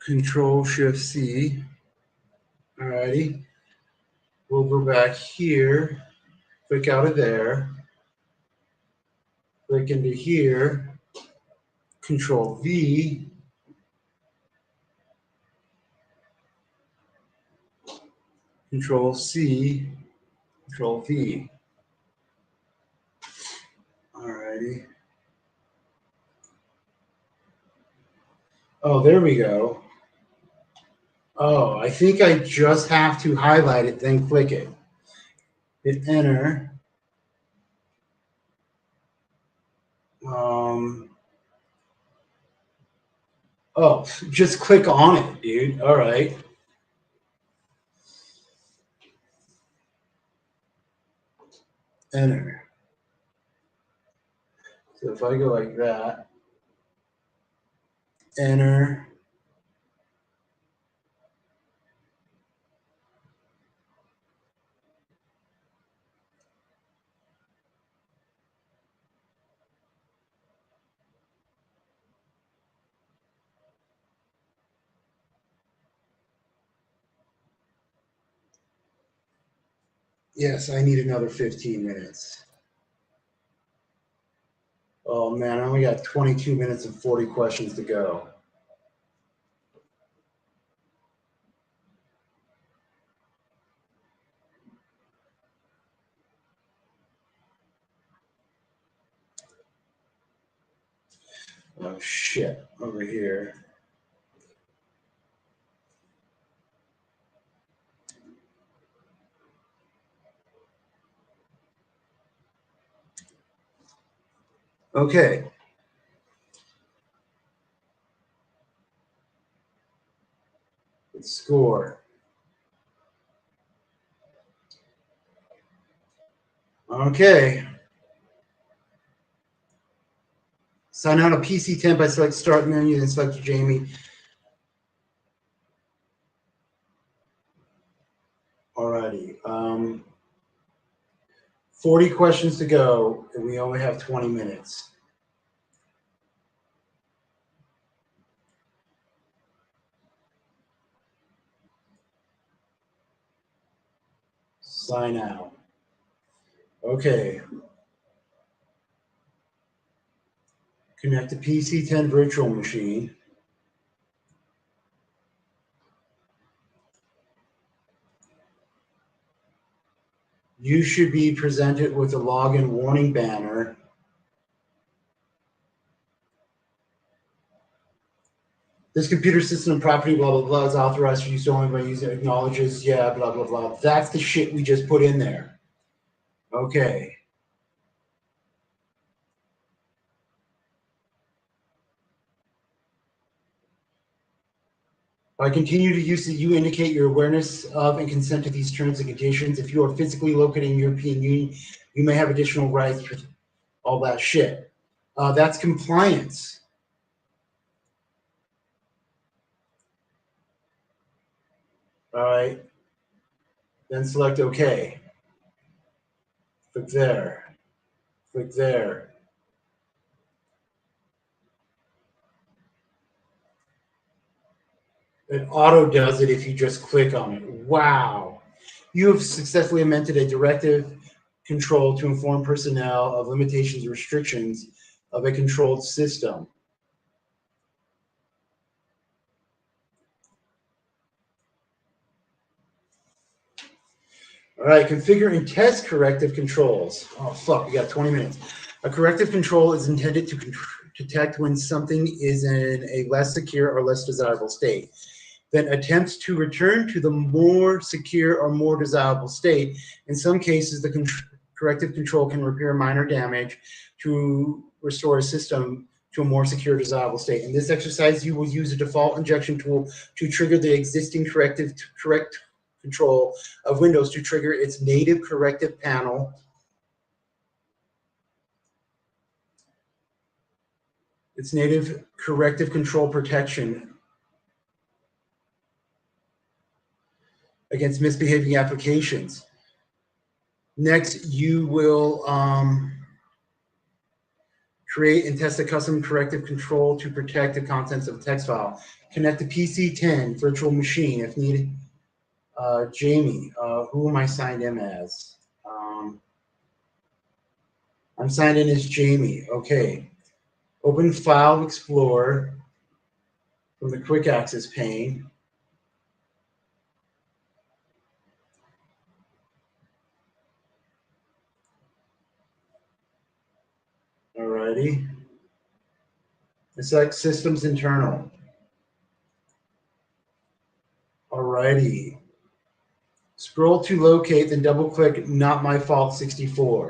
Speaker 1: Control Shift C. Alrighty. We'll go back here. Click out of there. Click into here. Control V. Control C. Control V. Alrighty. Oh, there we go. Oh, I think I just have to highlight it, then click it. Hit enter. Oh, just click on it, dude. All right. Enter. So if I go like that, enter. Yes, I need another 15 minutes. Oh man, I only got 22 minutes and 40 questions to go. Oh shit, over here. Okay. Let's score. Okay. Sign out of PC10 by select Start menu, then select Jamie. Alrighty. 40 questions to go, and we only have 20 minutes. Sign out. Okay. Connect the PC-10 virtual machine. You should be presented with a login warning banner. This computer system property, blah, blah, blah, is authorized for use only by user acknowledges, yeah, blah, blah, blah. That's the shit we just put in there. Okay. By continue to use it, you indicate your awareness of and consent to these terms and conditions. If you are physically located in the European Union, you may have additional rights for all that shit. That's compliance. All right. Then select OK. Click there. Click there. It auto does it if you just click on it. Wow. You have successfully amended a directive control to inform personnel of limitations and restrictions of a controlled system. All right, configure and test corrective controls. Oh, fuck, we got 20 minutes. A corrective control is intended to detect when something is in a less secure or less desirable state, then attempts to return to the more secure or more desirable state. In some cases, the corrective control can repair minor damage to restore a system to a more secure, desirable state. In this exercise, you will use a default injection tool to trigger the existing correct control of Windows to trigger its native corrective panel. Its native corrective control protection against misbehaving applications. Next, you will create and test a custom corrective control to protect the contents of a text file. Connect the PC-10 virtual machine if needed. Jamie, who am I signed in as? I'm signed in as Jamie. Okay. Open File Explorer from the Quick Access pane. Alrighty. And select Systems Internal. Alrighty. Scroll to locate, then double click Not My Fault 64.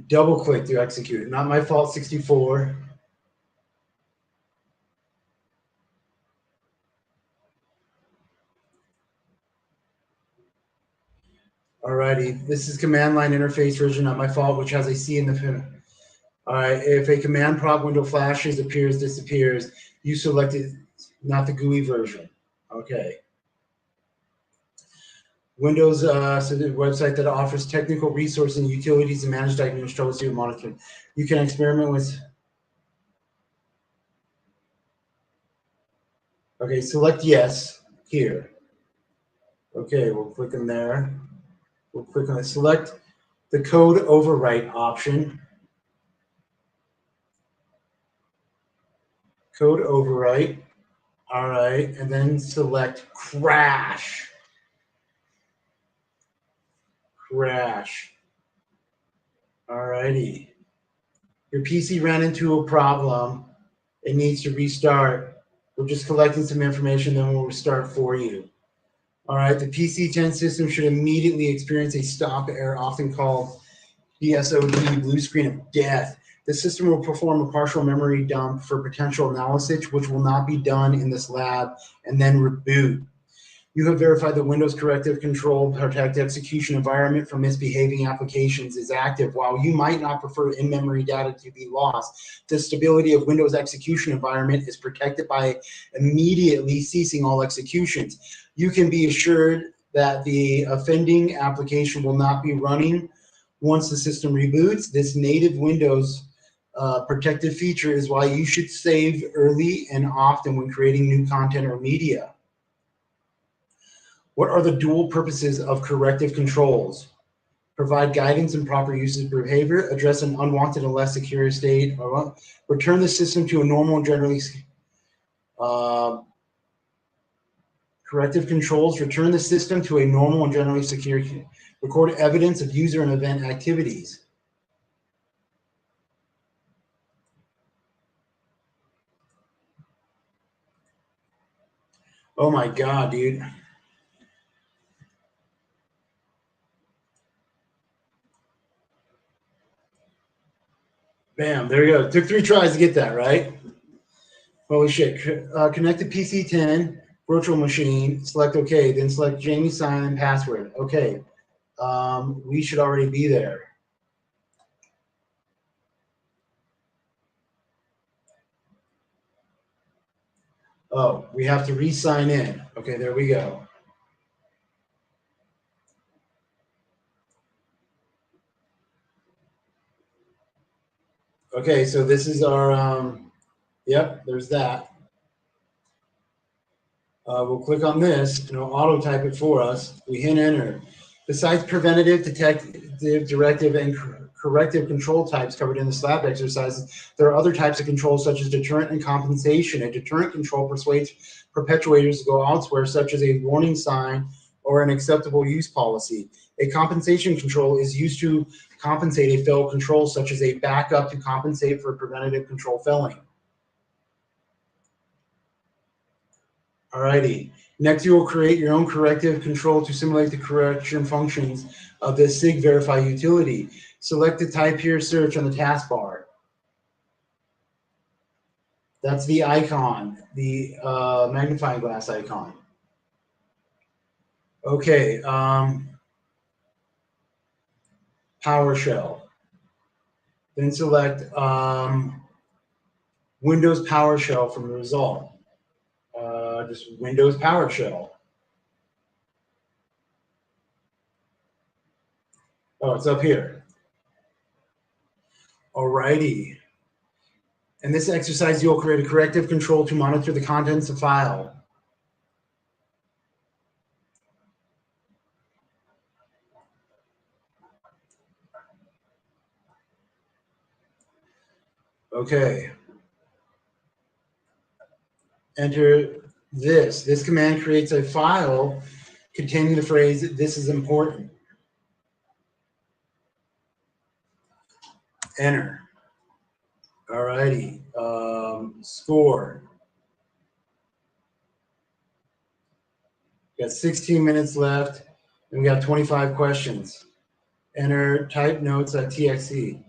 Speaker 1: Double click to execute it. Not My Fault 64. Alrighty, this is command line interface version, Not My Fault, which has a C in the pin. All right, if a command prompt window flashes, appears, disappears, you selected not the GUI version. Okay. Windows so the website that offers technical resources and utilities to manage, diagnose, troubleshoot, and monitor. You can experiment with. Okay, select yes here. Okay, we'll click in there. We'll click on it. Select the code overwrite option. Code overwrite. All right, and then select crash. Crash. All righty. Your PC ran into a problem. It needs to restart. We're just collecting some information, then we'll restart for you. All right, the PC-10 system should immediately experience a stop error, often called BSOD, blue screen of death. The system will perform a partial memory dump for potential analysis, which will not be done in this lab, and then reboot. You have verified the Windows Corrective Control Protect Execution environment for misbehaving applications is active. While you might not prefer in-memory data to be lost, the stability of Windows execution environment is protected by immediately ceasing all executions. You can be assured that the offending application will not be running once the system reboots. This native Windows protective feature is why you should save early and often when creating new content or media. What are the dual purposes of corrective controls? Provide guidance and proper usage behavior, address an unwanted and less secure state, or return the system to a normal and generally corrective controls, return the system to a normal and generally secure, record evidence of user and event activities. Oh my God, dude. Bam, there you go. It took 3 tries to get that, right? Holy shit. Connect to PC 10, virtual machine, select OK, then select Jamie sign and password. Okay. We should already be there. Oh, we have to re-sign in. Okay, there we go. Okay, so this is our, yep, there's that. We'll click on this and it'll auto type it for us. We hit enter. Besides preventative, detective, directive, and corrective control types covered in the SLAP exercises, there are other types of controls such as deterrent and compensation. A deterrent control persuades perpetuators to go elsewhere, such as a warning sign or an acceptable use policy. A compensation control is used to compensate a failed control, such as a backup to compensate for preventative control failing. Alrighty. Next, you will create your own corrective control to simulate the correction functions of the SIG verify utility. Select the type here, search on the taskbar. That's the icon, the magnifying glass icon. Okay. PowerShell. Then select Windows PowerShell from the result. Just Windows PowerShell. Oh, it's up here. Alrighty. In this exercise, you'll create a corrective control to monitor the contents of file. Okay. Enter this. This command creates a file containing the phrase, "This is important." Enter. Alrighty. Score. We got 16 minutes left, and we got 25 questions. Enter type notes.txt.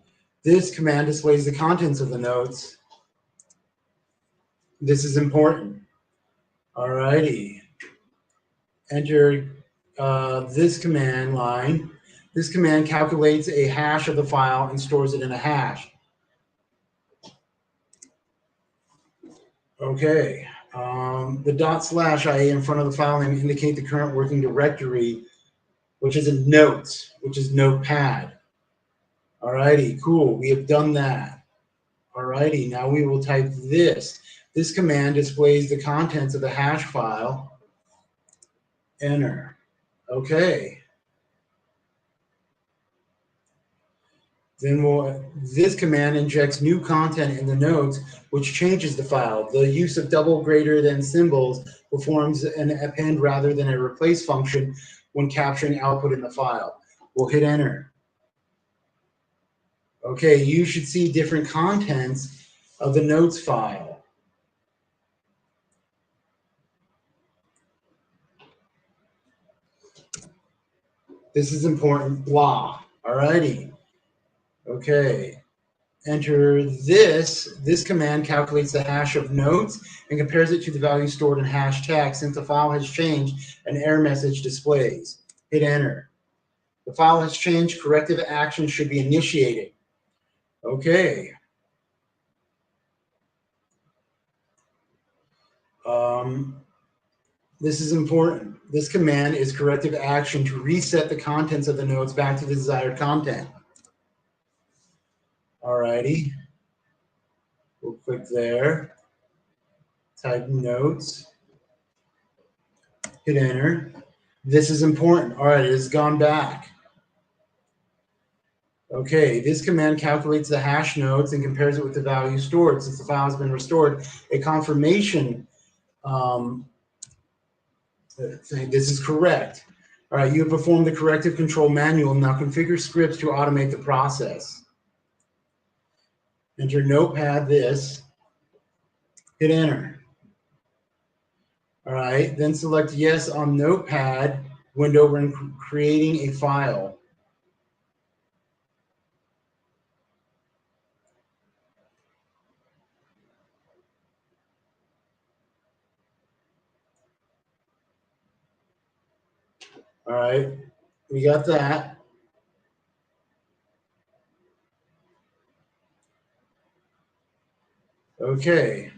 Speaker 1: This command displays the contents of the notes. This is important. Alrighty. Enter this command line. This command calculates a hash of the file and stores it in a hash. Okay. The /ia in front of the file name indicate the current working directory, which is in notes, which is notepad. Alrighty, cool. We have done that. Alrighty, now we will type this. This command displays the contents of the hash file. Enter. Okay. Then this command injects new content in the notes, which changes the file. The use of double greater than symbols performs an append rather than a replace function when capturing output in the file. We'll hit enter. Okay, you should see different contents of the notes file. This is important, blah. Alrighty. Okay. enter this. This command calculates the hash of notes and compares it to the value stored in hash tag. Since the file has changed, an error message displays. Hit enter. The file has changed. Corrective action should be initiated. Okay. This is important. This command is corrective action to reset the contents of the notes back to the desired content. Alrighty. We'll click there. Type notes. Hit enter. This is important. All right, it has gone back. Okay, this command calculates the hash notes and compares it with the value stored. Since the file has been restored, a confirmation saying this is correct. All right, you have performed the corrective control manual. Now configure scripts to automate the process. Enter notepad this. Hit enter. All right, then select yes on notepad window when creating a file. All right, we got that. Okay.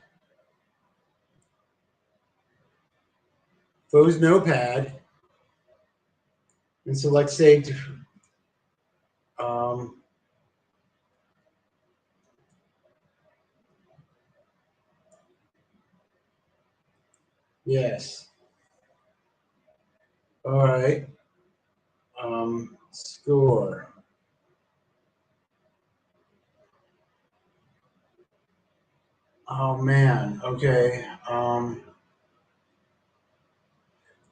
Speaker 1: Close notepad and select save to, yes. All right. Score. Oh man. Okay.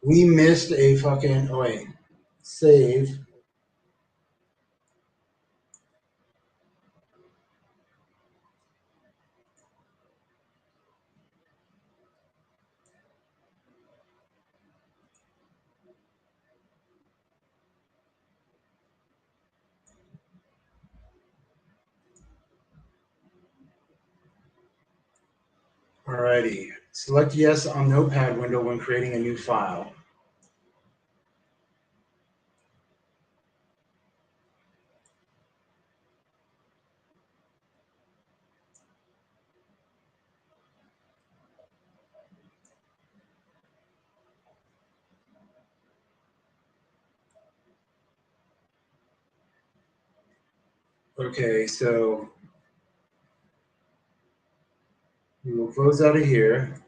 Speaker 1: We missed a fucking. Oh wait. Save. Alrighty. Select yes on notepad window when creating a new file. Okay, so we will close out of here.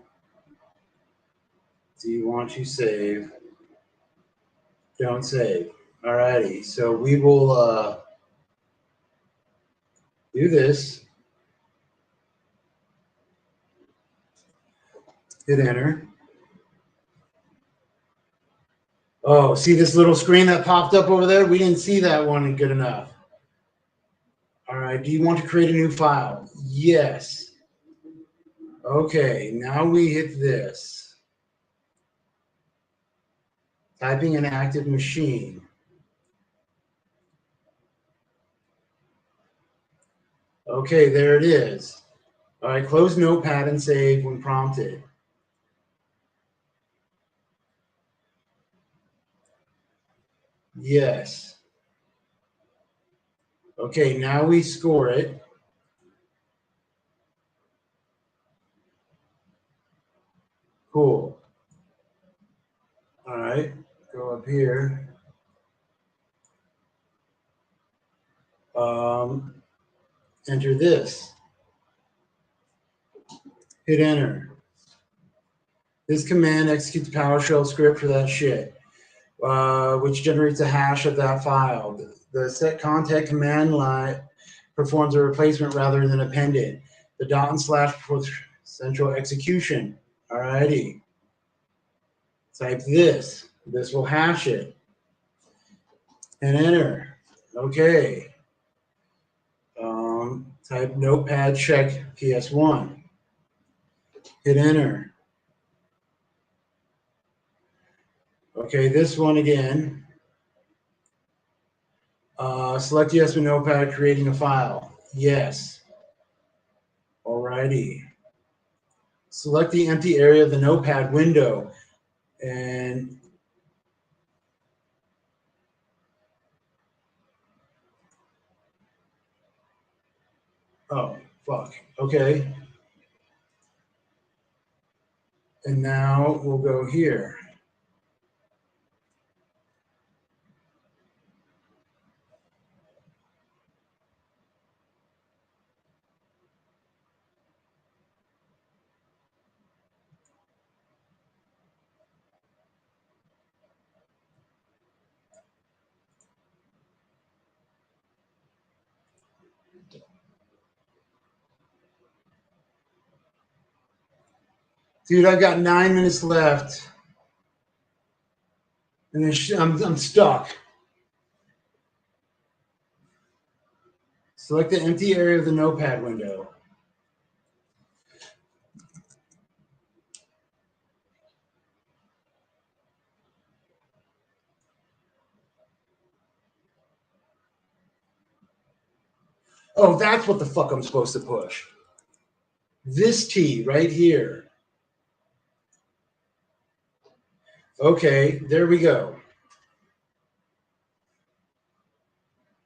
Speaker 1: Do you want to save? Don't save. Alrighty, so we will do this. Hit enter. Oh, see this little screen that popped up over there? We didn't see that one good enough. All right, do you want to create a new file? Yes. Okay, now we hit this. Typing an active machine. Okay, there it is. All right, close notepad and save when prompted. Yes. Okay, now we score it. Cool. All right, go up here. Enter this. Hit enter. This command executes the PowerShell script for that shit, which generates a hash of that file. The set content command line performs a replacement rather than append it. The dot and slash for central execution. Alrighty. Type this. This will hash it. And enter. Okay. Type notepad check PS1. Hit enter. Okay, this one again. Select yes with notepad creating a file. Yes. Alrighty. Select the empty area of the notepad window and oh, fuck. Okay. And now we'll go here. Dude, I've got 9 minutes left. And then I'm stuck. Select the empty area of the notepad window. Oh, that's what the fuck I'm supposed to push. This T right here. Okay, there we go.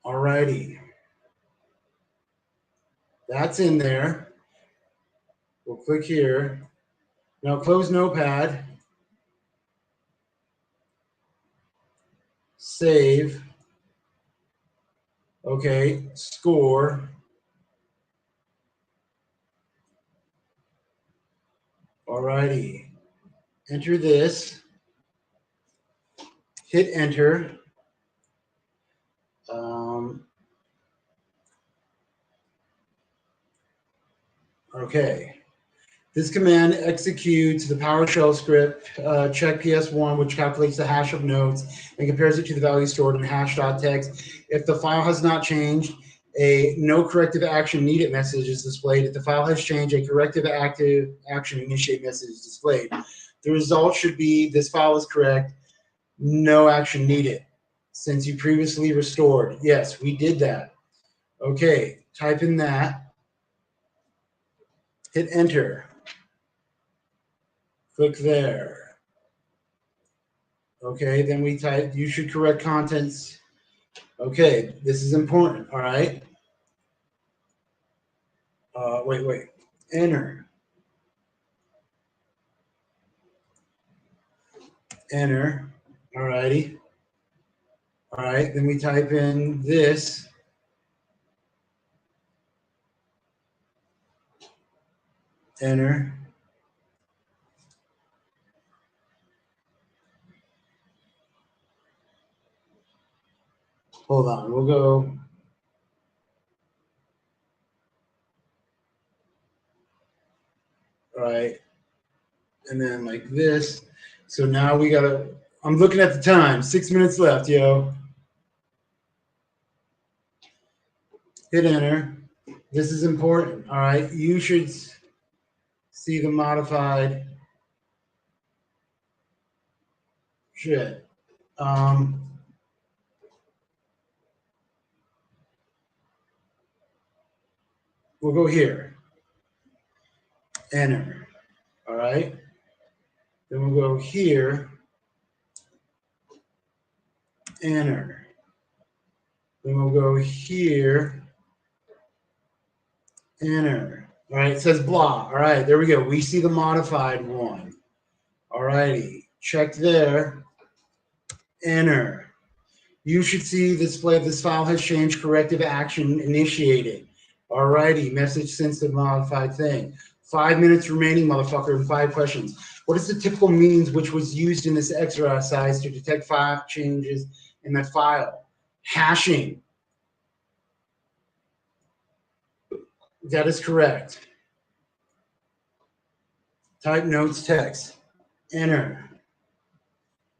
Speaker 1: Alrighty. That's in there. We'll click here. Now close Notepad. Save. Okay, score. Alrighty. Enter this. Hit enter. Okay. This command executes the PowerShell script, check PS1, which calculates the hash of notes and compares it to the value stored in hash.txt. If the file has not changed, a no corrective action needed message is displayed. If the file has changed, a corrective active action initiate message is displayed. The result should be this file is correct, no action needed. Since you previously restored. Yes, we did that. Okay, type in that. Hit enter. Click there. Okay, then we type, you should correct contents. Okay, this is important, all right? Wait. Enter. Enter. All righty. All right, then we type in this. Enter. Hold on, we'll go. All right. And then like this. So now we gotta, I'm looking at the time, 6 minutes left, yo. Hit enter. This is important, all right? You should see the modified shit. We'll go here. Enter. All right. Then we'll go here. Enter. Then we'll go here. Enter. All right. It says blah. All right. There we go. We see the modified one. All righty. Check there. Enter. You should see display this file has changed, corrective action initiated. All righty. Message since the modified thing. 5 minutes remaining, motherfucker, and 5 questions. What is the typical means which was used in this exercise to detect file changes in that file? Hashing. That is correct. Type notes text. Enter.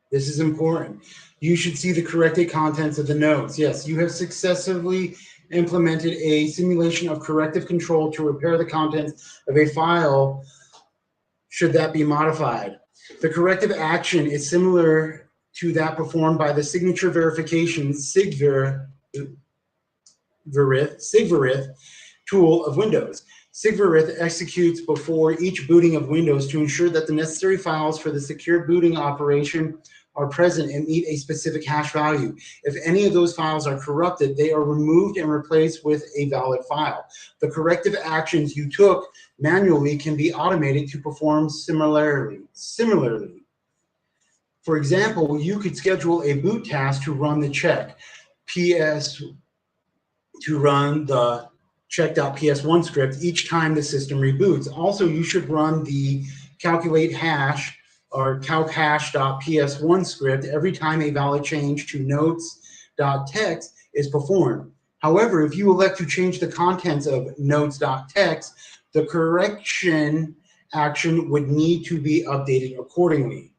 Speaker 1: This is important. You should see the corrected contents of the notes. Yes, you have successfully implemented a simulation of corrective control to repair the contents of a file should that be modified. The corrective action is similar to that performed by the signature verification SIGVERIF tool of Windows. Sigvarith executes before each booting of Windows to ensure that the necessary files for the secure booting operation are present and meet a specific hash value. If any of those files are corrupted, they are removed and replaced with a valid file. The corrective actions you took manually can be automated to perform similarly. For example, you could schedule a boot task to run the check.ps1 script each time the system reboots. Also, you should run the calculate hash or calchash.ps1 script every time a valid change to notes.txt is performed. However, if you elect to change the contents of notes.txt, the correction action would need to be updated accordingly.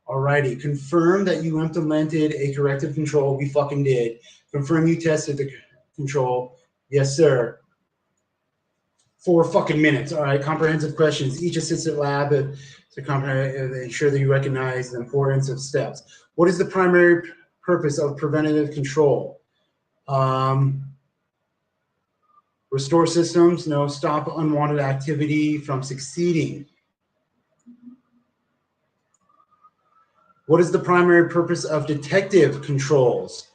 Speaker 1: Alrighty, confirm that you implemented a corrective control. We fucking did. Confirm you tested the control. Yes, sir. 4 fucking minutes. All right, comprehensive questions. Each assistant lab to ensure that you recognize the importance of steps. What is the primary purpose of preventative control? Restore systems. No. Stop unwanted activity from succeeding. What is the primary purpose of detective controls?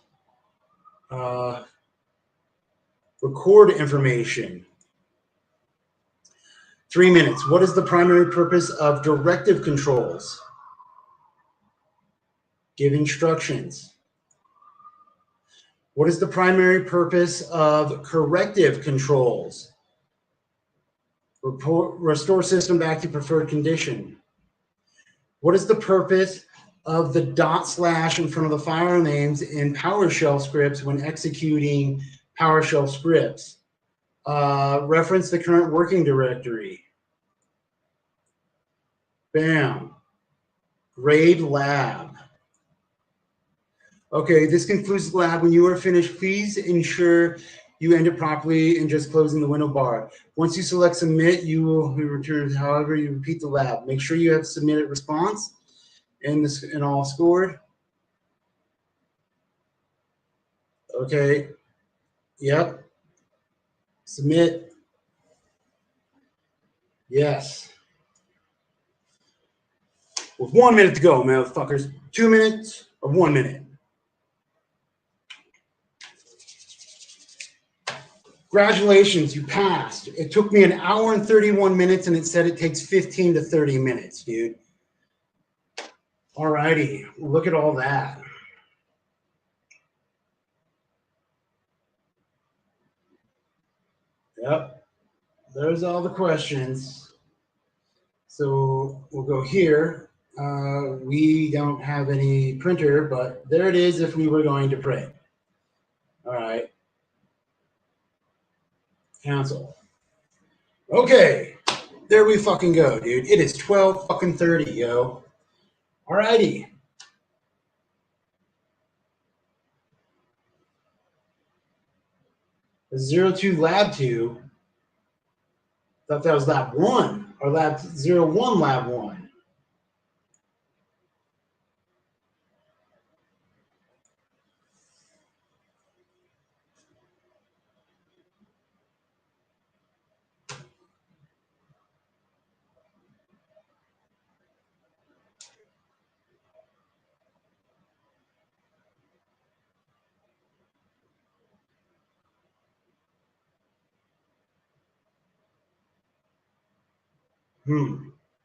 Speaker 1: Record information. 3 minutes. What is the primary purpose of directive controls? Give instructions. What is the primary purpose of corrective controls? Restore system back to preferred condition. What is the purpose of the / in front of the file names in PowerShell scripts when executing PowerShell scripts? Reference the current working directory. Bam. Grade lab. Okay, this concludes the lab. When you are finished, please ensure you end it properly and just closing the window bar. Once you select submit, you will be returned. However, you repeat the lab. Make sure you have submitted response and all scored. Okay. Yep. Submit. Yes. With 1 minute to go, motherfuckers. 2 minutes or 1 minute. Congratulations, you passed. It took me 1 hour and 31 minutes, and it said it takes 15 to 30 minutes, dude. All righty, look at all that. Yep, there's all the questions. So we'll go here. We don't have any printer, but there it is if we were going to print. All right. Cancel. Okay, there we fucking go, dude. It is 12 fucking 30, yo. Alrighty. The 02 lab 2. Thought that was lab 1 or lab 01 lab 1.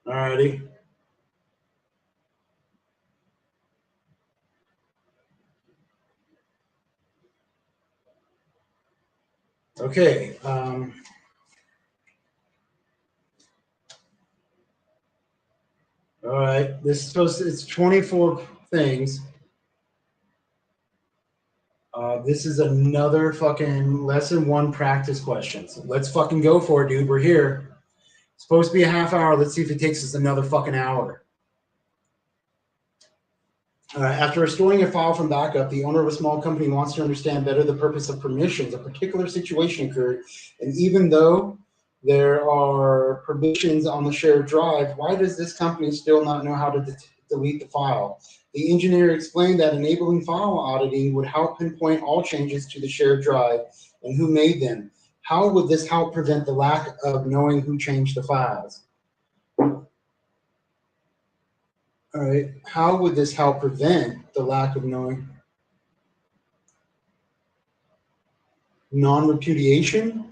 Speaker 1: Alrighty. Okay. All right. This is supposed to, it's 24 things. This is another fucking lesson 1 practice question. So let's fucking go for it, dude. We're here. It's supposed to be a half hour. Let's see if it takes us another fucking hour. After restoring a file from backup, the owner of a small company wants to understand better the purpose of permissions. A particular situation occurred, and even though there are permissions on the shared drive, why does this company still not know how to delete the file? The engineer explained that enabling file auditing would help pinpoint all changes to the shared drive and who made them. How would this help prevent the lack of knowing who changed the files? All right, how would this help prevent the lack of knowing? Non-repudiation?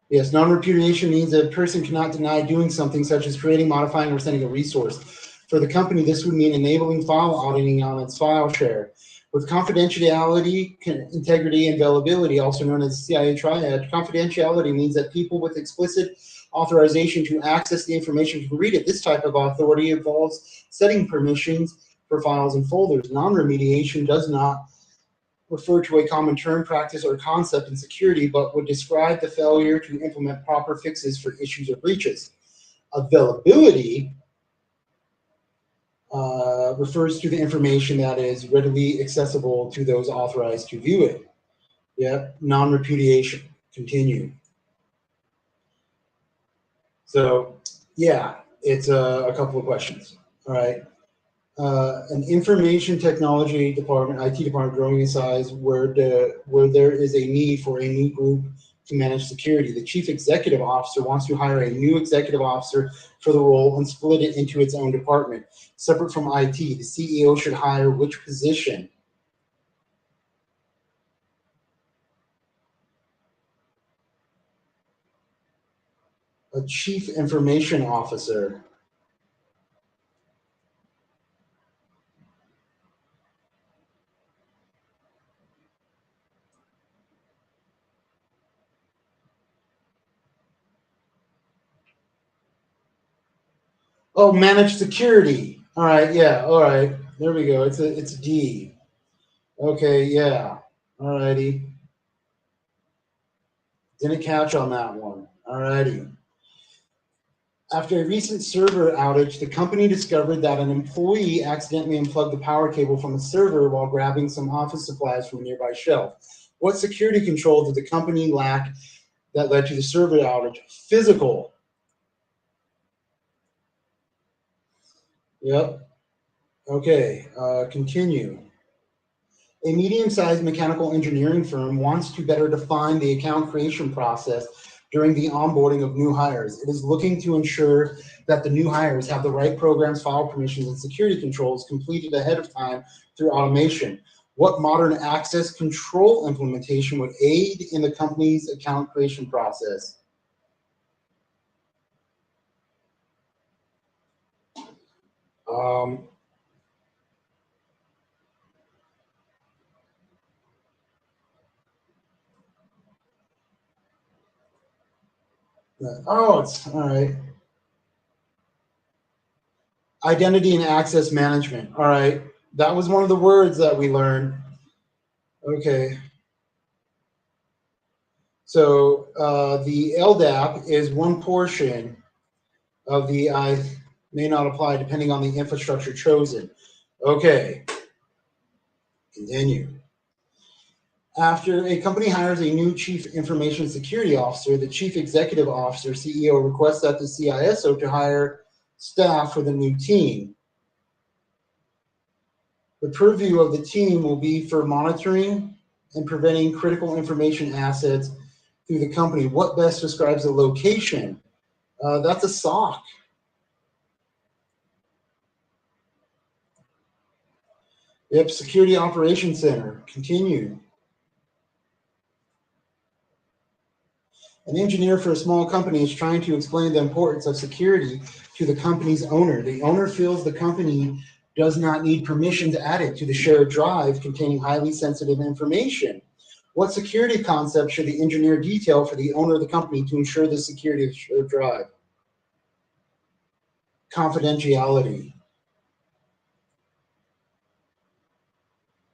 Speaker 1: Yes, non-repudiation means that a person cannot deny doing something such as creating, modifying, or sending a resource. For the company, this would mean enabling file auditing on its file share. With confidentiality, integrity, and availability, also known as CIA triad, confidentiality means that people with explicit authorization to access the information can read it. This type of authority involves setting permissions for files and folders. Non-remediation does not refer to a common term, practice, or concept in security, but would describe the failure to implement proper fixes for issues or breaches. Availability refers to the information that is readily accessible to those authorized to view it. Yep, non-repudiation. Continue. So, yeah, it's a couple of questions. All right. An information technology department, IT department growing in size where there is a need for a new group to manage security. The chief executive officer wants to hire a new executive officer for the role and split it into its own department. Separate from IT, the CEO should hire which position? A chief information officer. Oh, managed security. All right, yeah, all right. There we go. It's a D. Okay, yeah. All righty. Didn't catch on that one. All righty. After a recent server outage, the company discovered that an employee accidentally unplugged the power cable from a server while grabbing some office supplies from a nearby shelf. What security control did the company lack that led to the server outage? Physical. Yep. Okay, continue. A medium-sized mechanical engineering firm wants to better define the account creation process during the onboarding of new hires. It is looking to ensure that the new hires have the right programs, file permissions, and security controls completed ahead of time through automation. What modern access control implementation would aid in the company's account creation process? Um, it's all right. Identity and access management. All right. That was one of the words that we learned. Okay. So the LDAP is one portion of the I may not apply depending on the infrastructure chosen. Okay, continue. After a company hires a new chief information security officer, the chief executive officer, CEO, requests that the CISO to hire staff for the new team. The purview of the team will be for monitoring and preventing critical information assets through the company. What best describes the location? That's a SOC. Yep, Security Operations Center. Continue. An engineer for a small company is trying to explain the importance of security to the company's owner. The owner feels the company does not need permissions added to the shared drive containing highly sensitive information. What security concept should the engineer detail for the owner of the company to ensure the security of the shared drive? Confidentiality.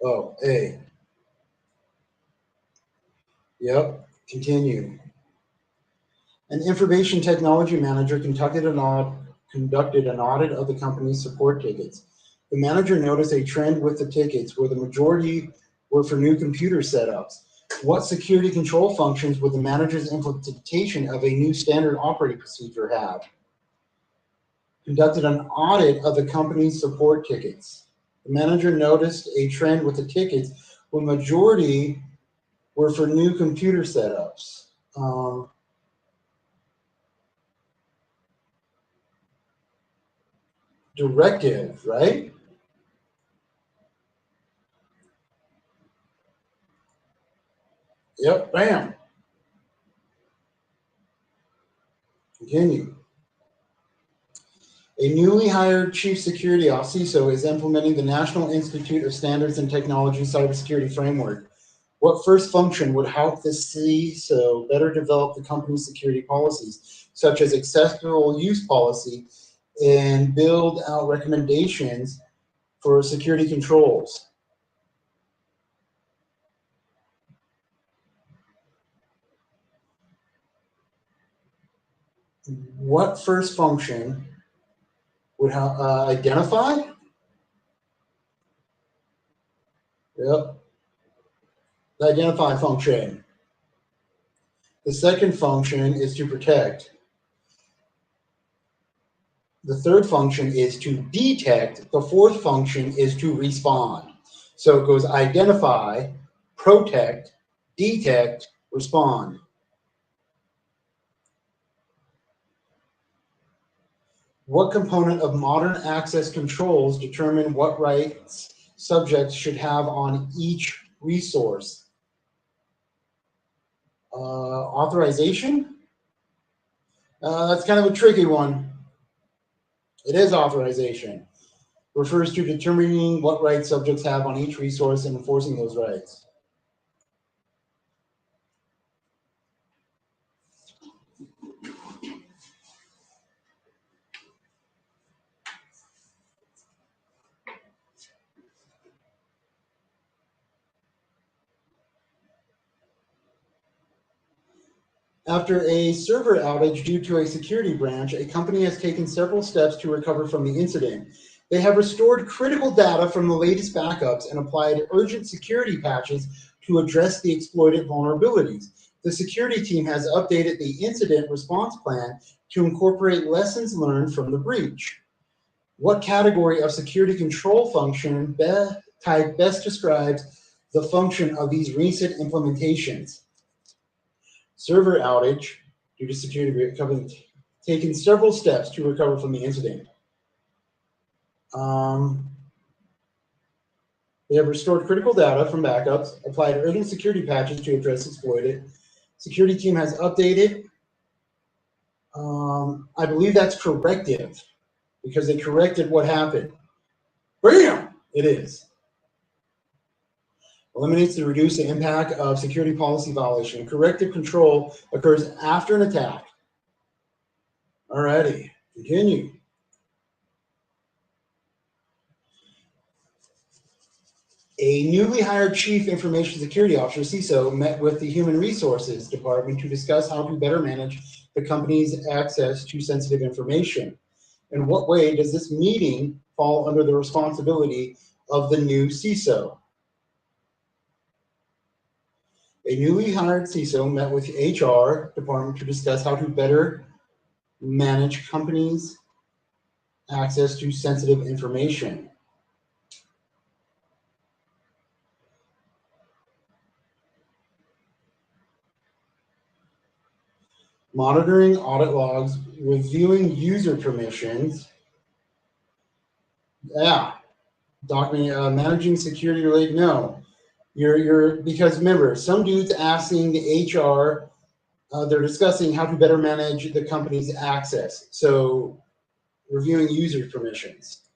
Speaker 1: Oh, A. Yep, continue. An information technology manager conducted an audit of the company's support tickets. The manager noticed a trend with the tickets where the majority were for new computer setups. What security control functions would the manager's implementation of a new standard operating procedure have? Conducted an audit of the company's support tickets. The manager noticed a trend with the tickets where majority were for new computer setups. Directive, right? Yep, bam. Continue. A newly hired chief security officer, CISO, is implementing the National Institute of Standards and Technology cybersecurity framework. What first function would help the CISO better develop the company's security policies, such as acceptable use policy, and build out recommendations for security controls? What first function would identify? Yep, the identify function. The second function is to protect. The third function is to detect. The fourth function is to respond. So it goes identify, protect, detect, respond. What component of modern access controls determine what rights subjects should have on each resource? Authorization? That's kind of a tricky one. It is authorization. Refers to determining what rights subjects have on each resource and enforcing those rights. After a server outage due to a security breach, a company has taken several steps to recover from the incident. They have restored critical data from the latest backups and applied urgent security patches to address the exploited vulnerabilities. The security team has updated the incident response plan to incorporate lessons learned from the breach. What category of security control function type best describes the function of these recent implementations? Server outage due to security breach, taken several steps to recover from the incident. They have restored critical data from backups, applied urgent security patches to address exploited. Security team has updated. I believe that's corrective because they corrected what happened. Bam! It is. Eliminates to reduce the impact of security policy violation. Corrective control occurs after an attack. Alrighty, continue. A newly hired chief information security officer, CISO, met with the human resources department to discuss how to better manage the company's access to sensitive information. In what way does this meeting fall under the responsibility of the new CISO? A newly hired CISO met with the HR department to discuss how to better manage companies' access to sensitive information. Monitoring audit logs, reviewing user permissions. Yeah, document managing security related. No, you're because remember, some dude's asking the HR. They're discussing how to better manage the company's access. So, reviewing user permissions.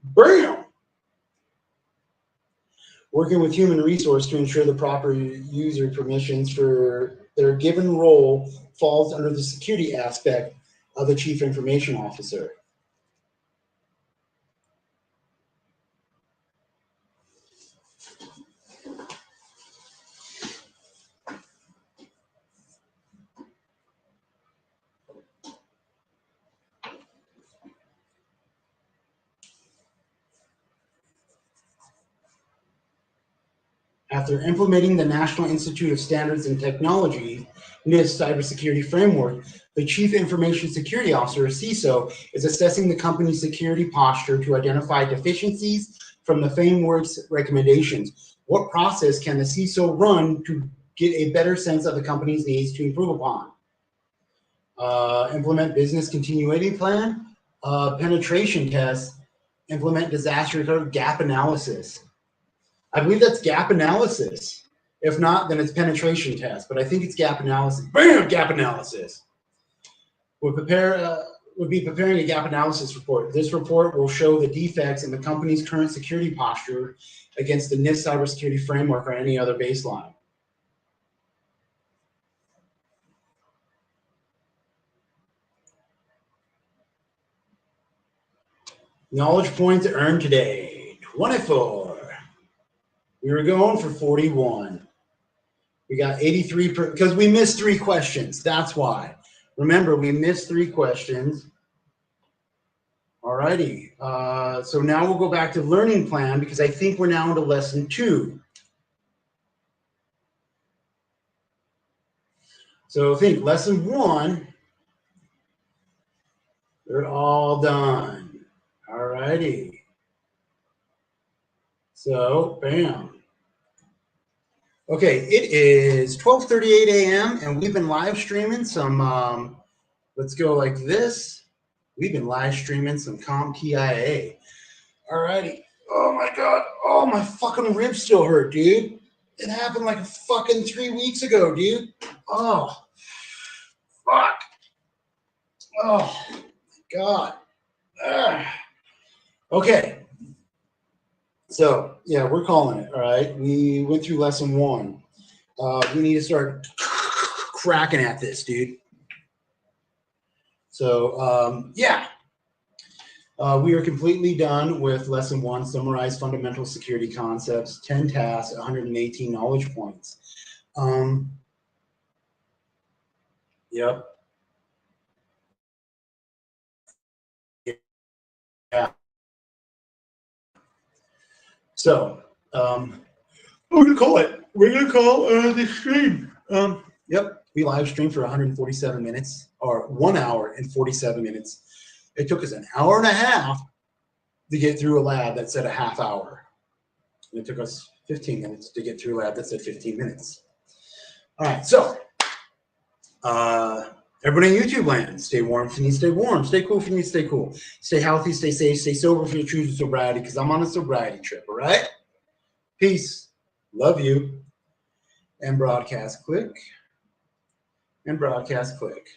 Speaker 1: Bam! Working with human resource to ensure the proper user permissions for their given role falls under the security aspect of the chief information officer. After implementing the National Institute of Standards and Technology, NIST cybersecurity framework, the Chief Information Security Officer, CISO, is assessing the company's security posture to identify deficiencies from the framework's recommendations. What process can the CISO run to get a better sense of the company's needs to improve upon? Implement business continuity plan, penetration test, implement disaster recovery, gap analysis. I believe that's gap analysis. If not, then it's penetration test, but I think it's gap analysis. Bam, gap analysis. Would be preparing a gap analysis report. This report will show the defects in the company's current security posture against the NIST cybersecurity framework or any other baseline. Knowledge points earned today, 24. We were going for 41. We got 83 because we missed 3 questions. That's why. Remember, we missed 3 questions. Alrighty. So now we'll go back to learning plan because I think we're now into lesson 2. So think lesson 1. They're all done. Alrighty. So, bam. Okay, it is 12:38 a.m. and we've been live streaming some, let's go like this. We've been live streaming some compTIA. Alrighty. Oh my God. Oh, my fucking ribs still hurt, dude. It happened like fucking 3 weeks ago, dude. Oh, fuck. Oh, God. Ugh. Okay. So, yeah, we're calling it, all right? We went through lesson 1. We need to start cracking at this, dude. So, yeah. We are completely done with lesson 1, summarize fundamental security concepts, 10 tasks, 118 knowledge points. Yep. Yeah. So, we're gonna call it. We're gonna call the stream. Yep, we live streamed for 147 minutes, or 1 hour and 47 minutes. It took us an hour and a half to get through a lab that said a half hour. And it took us 15 minutes to get through a lab that said 15 minutes. All right, so everybody in YouTube land, stay warm if you need to stay warm. Stay cool if you need to stay cool. Stay healthy, stay safe, stay sober if you're choosing sobriety, because I'm on a sobriety trip, all right? Peace. Love you. And broadcast click. And broadcast click.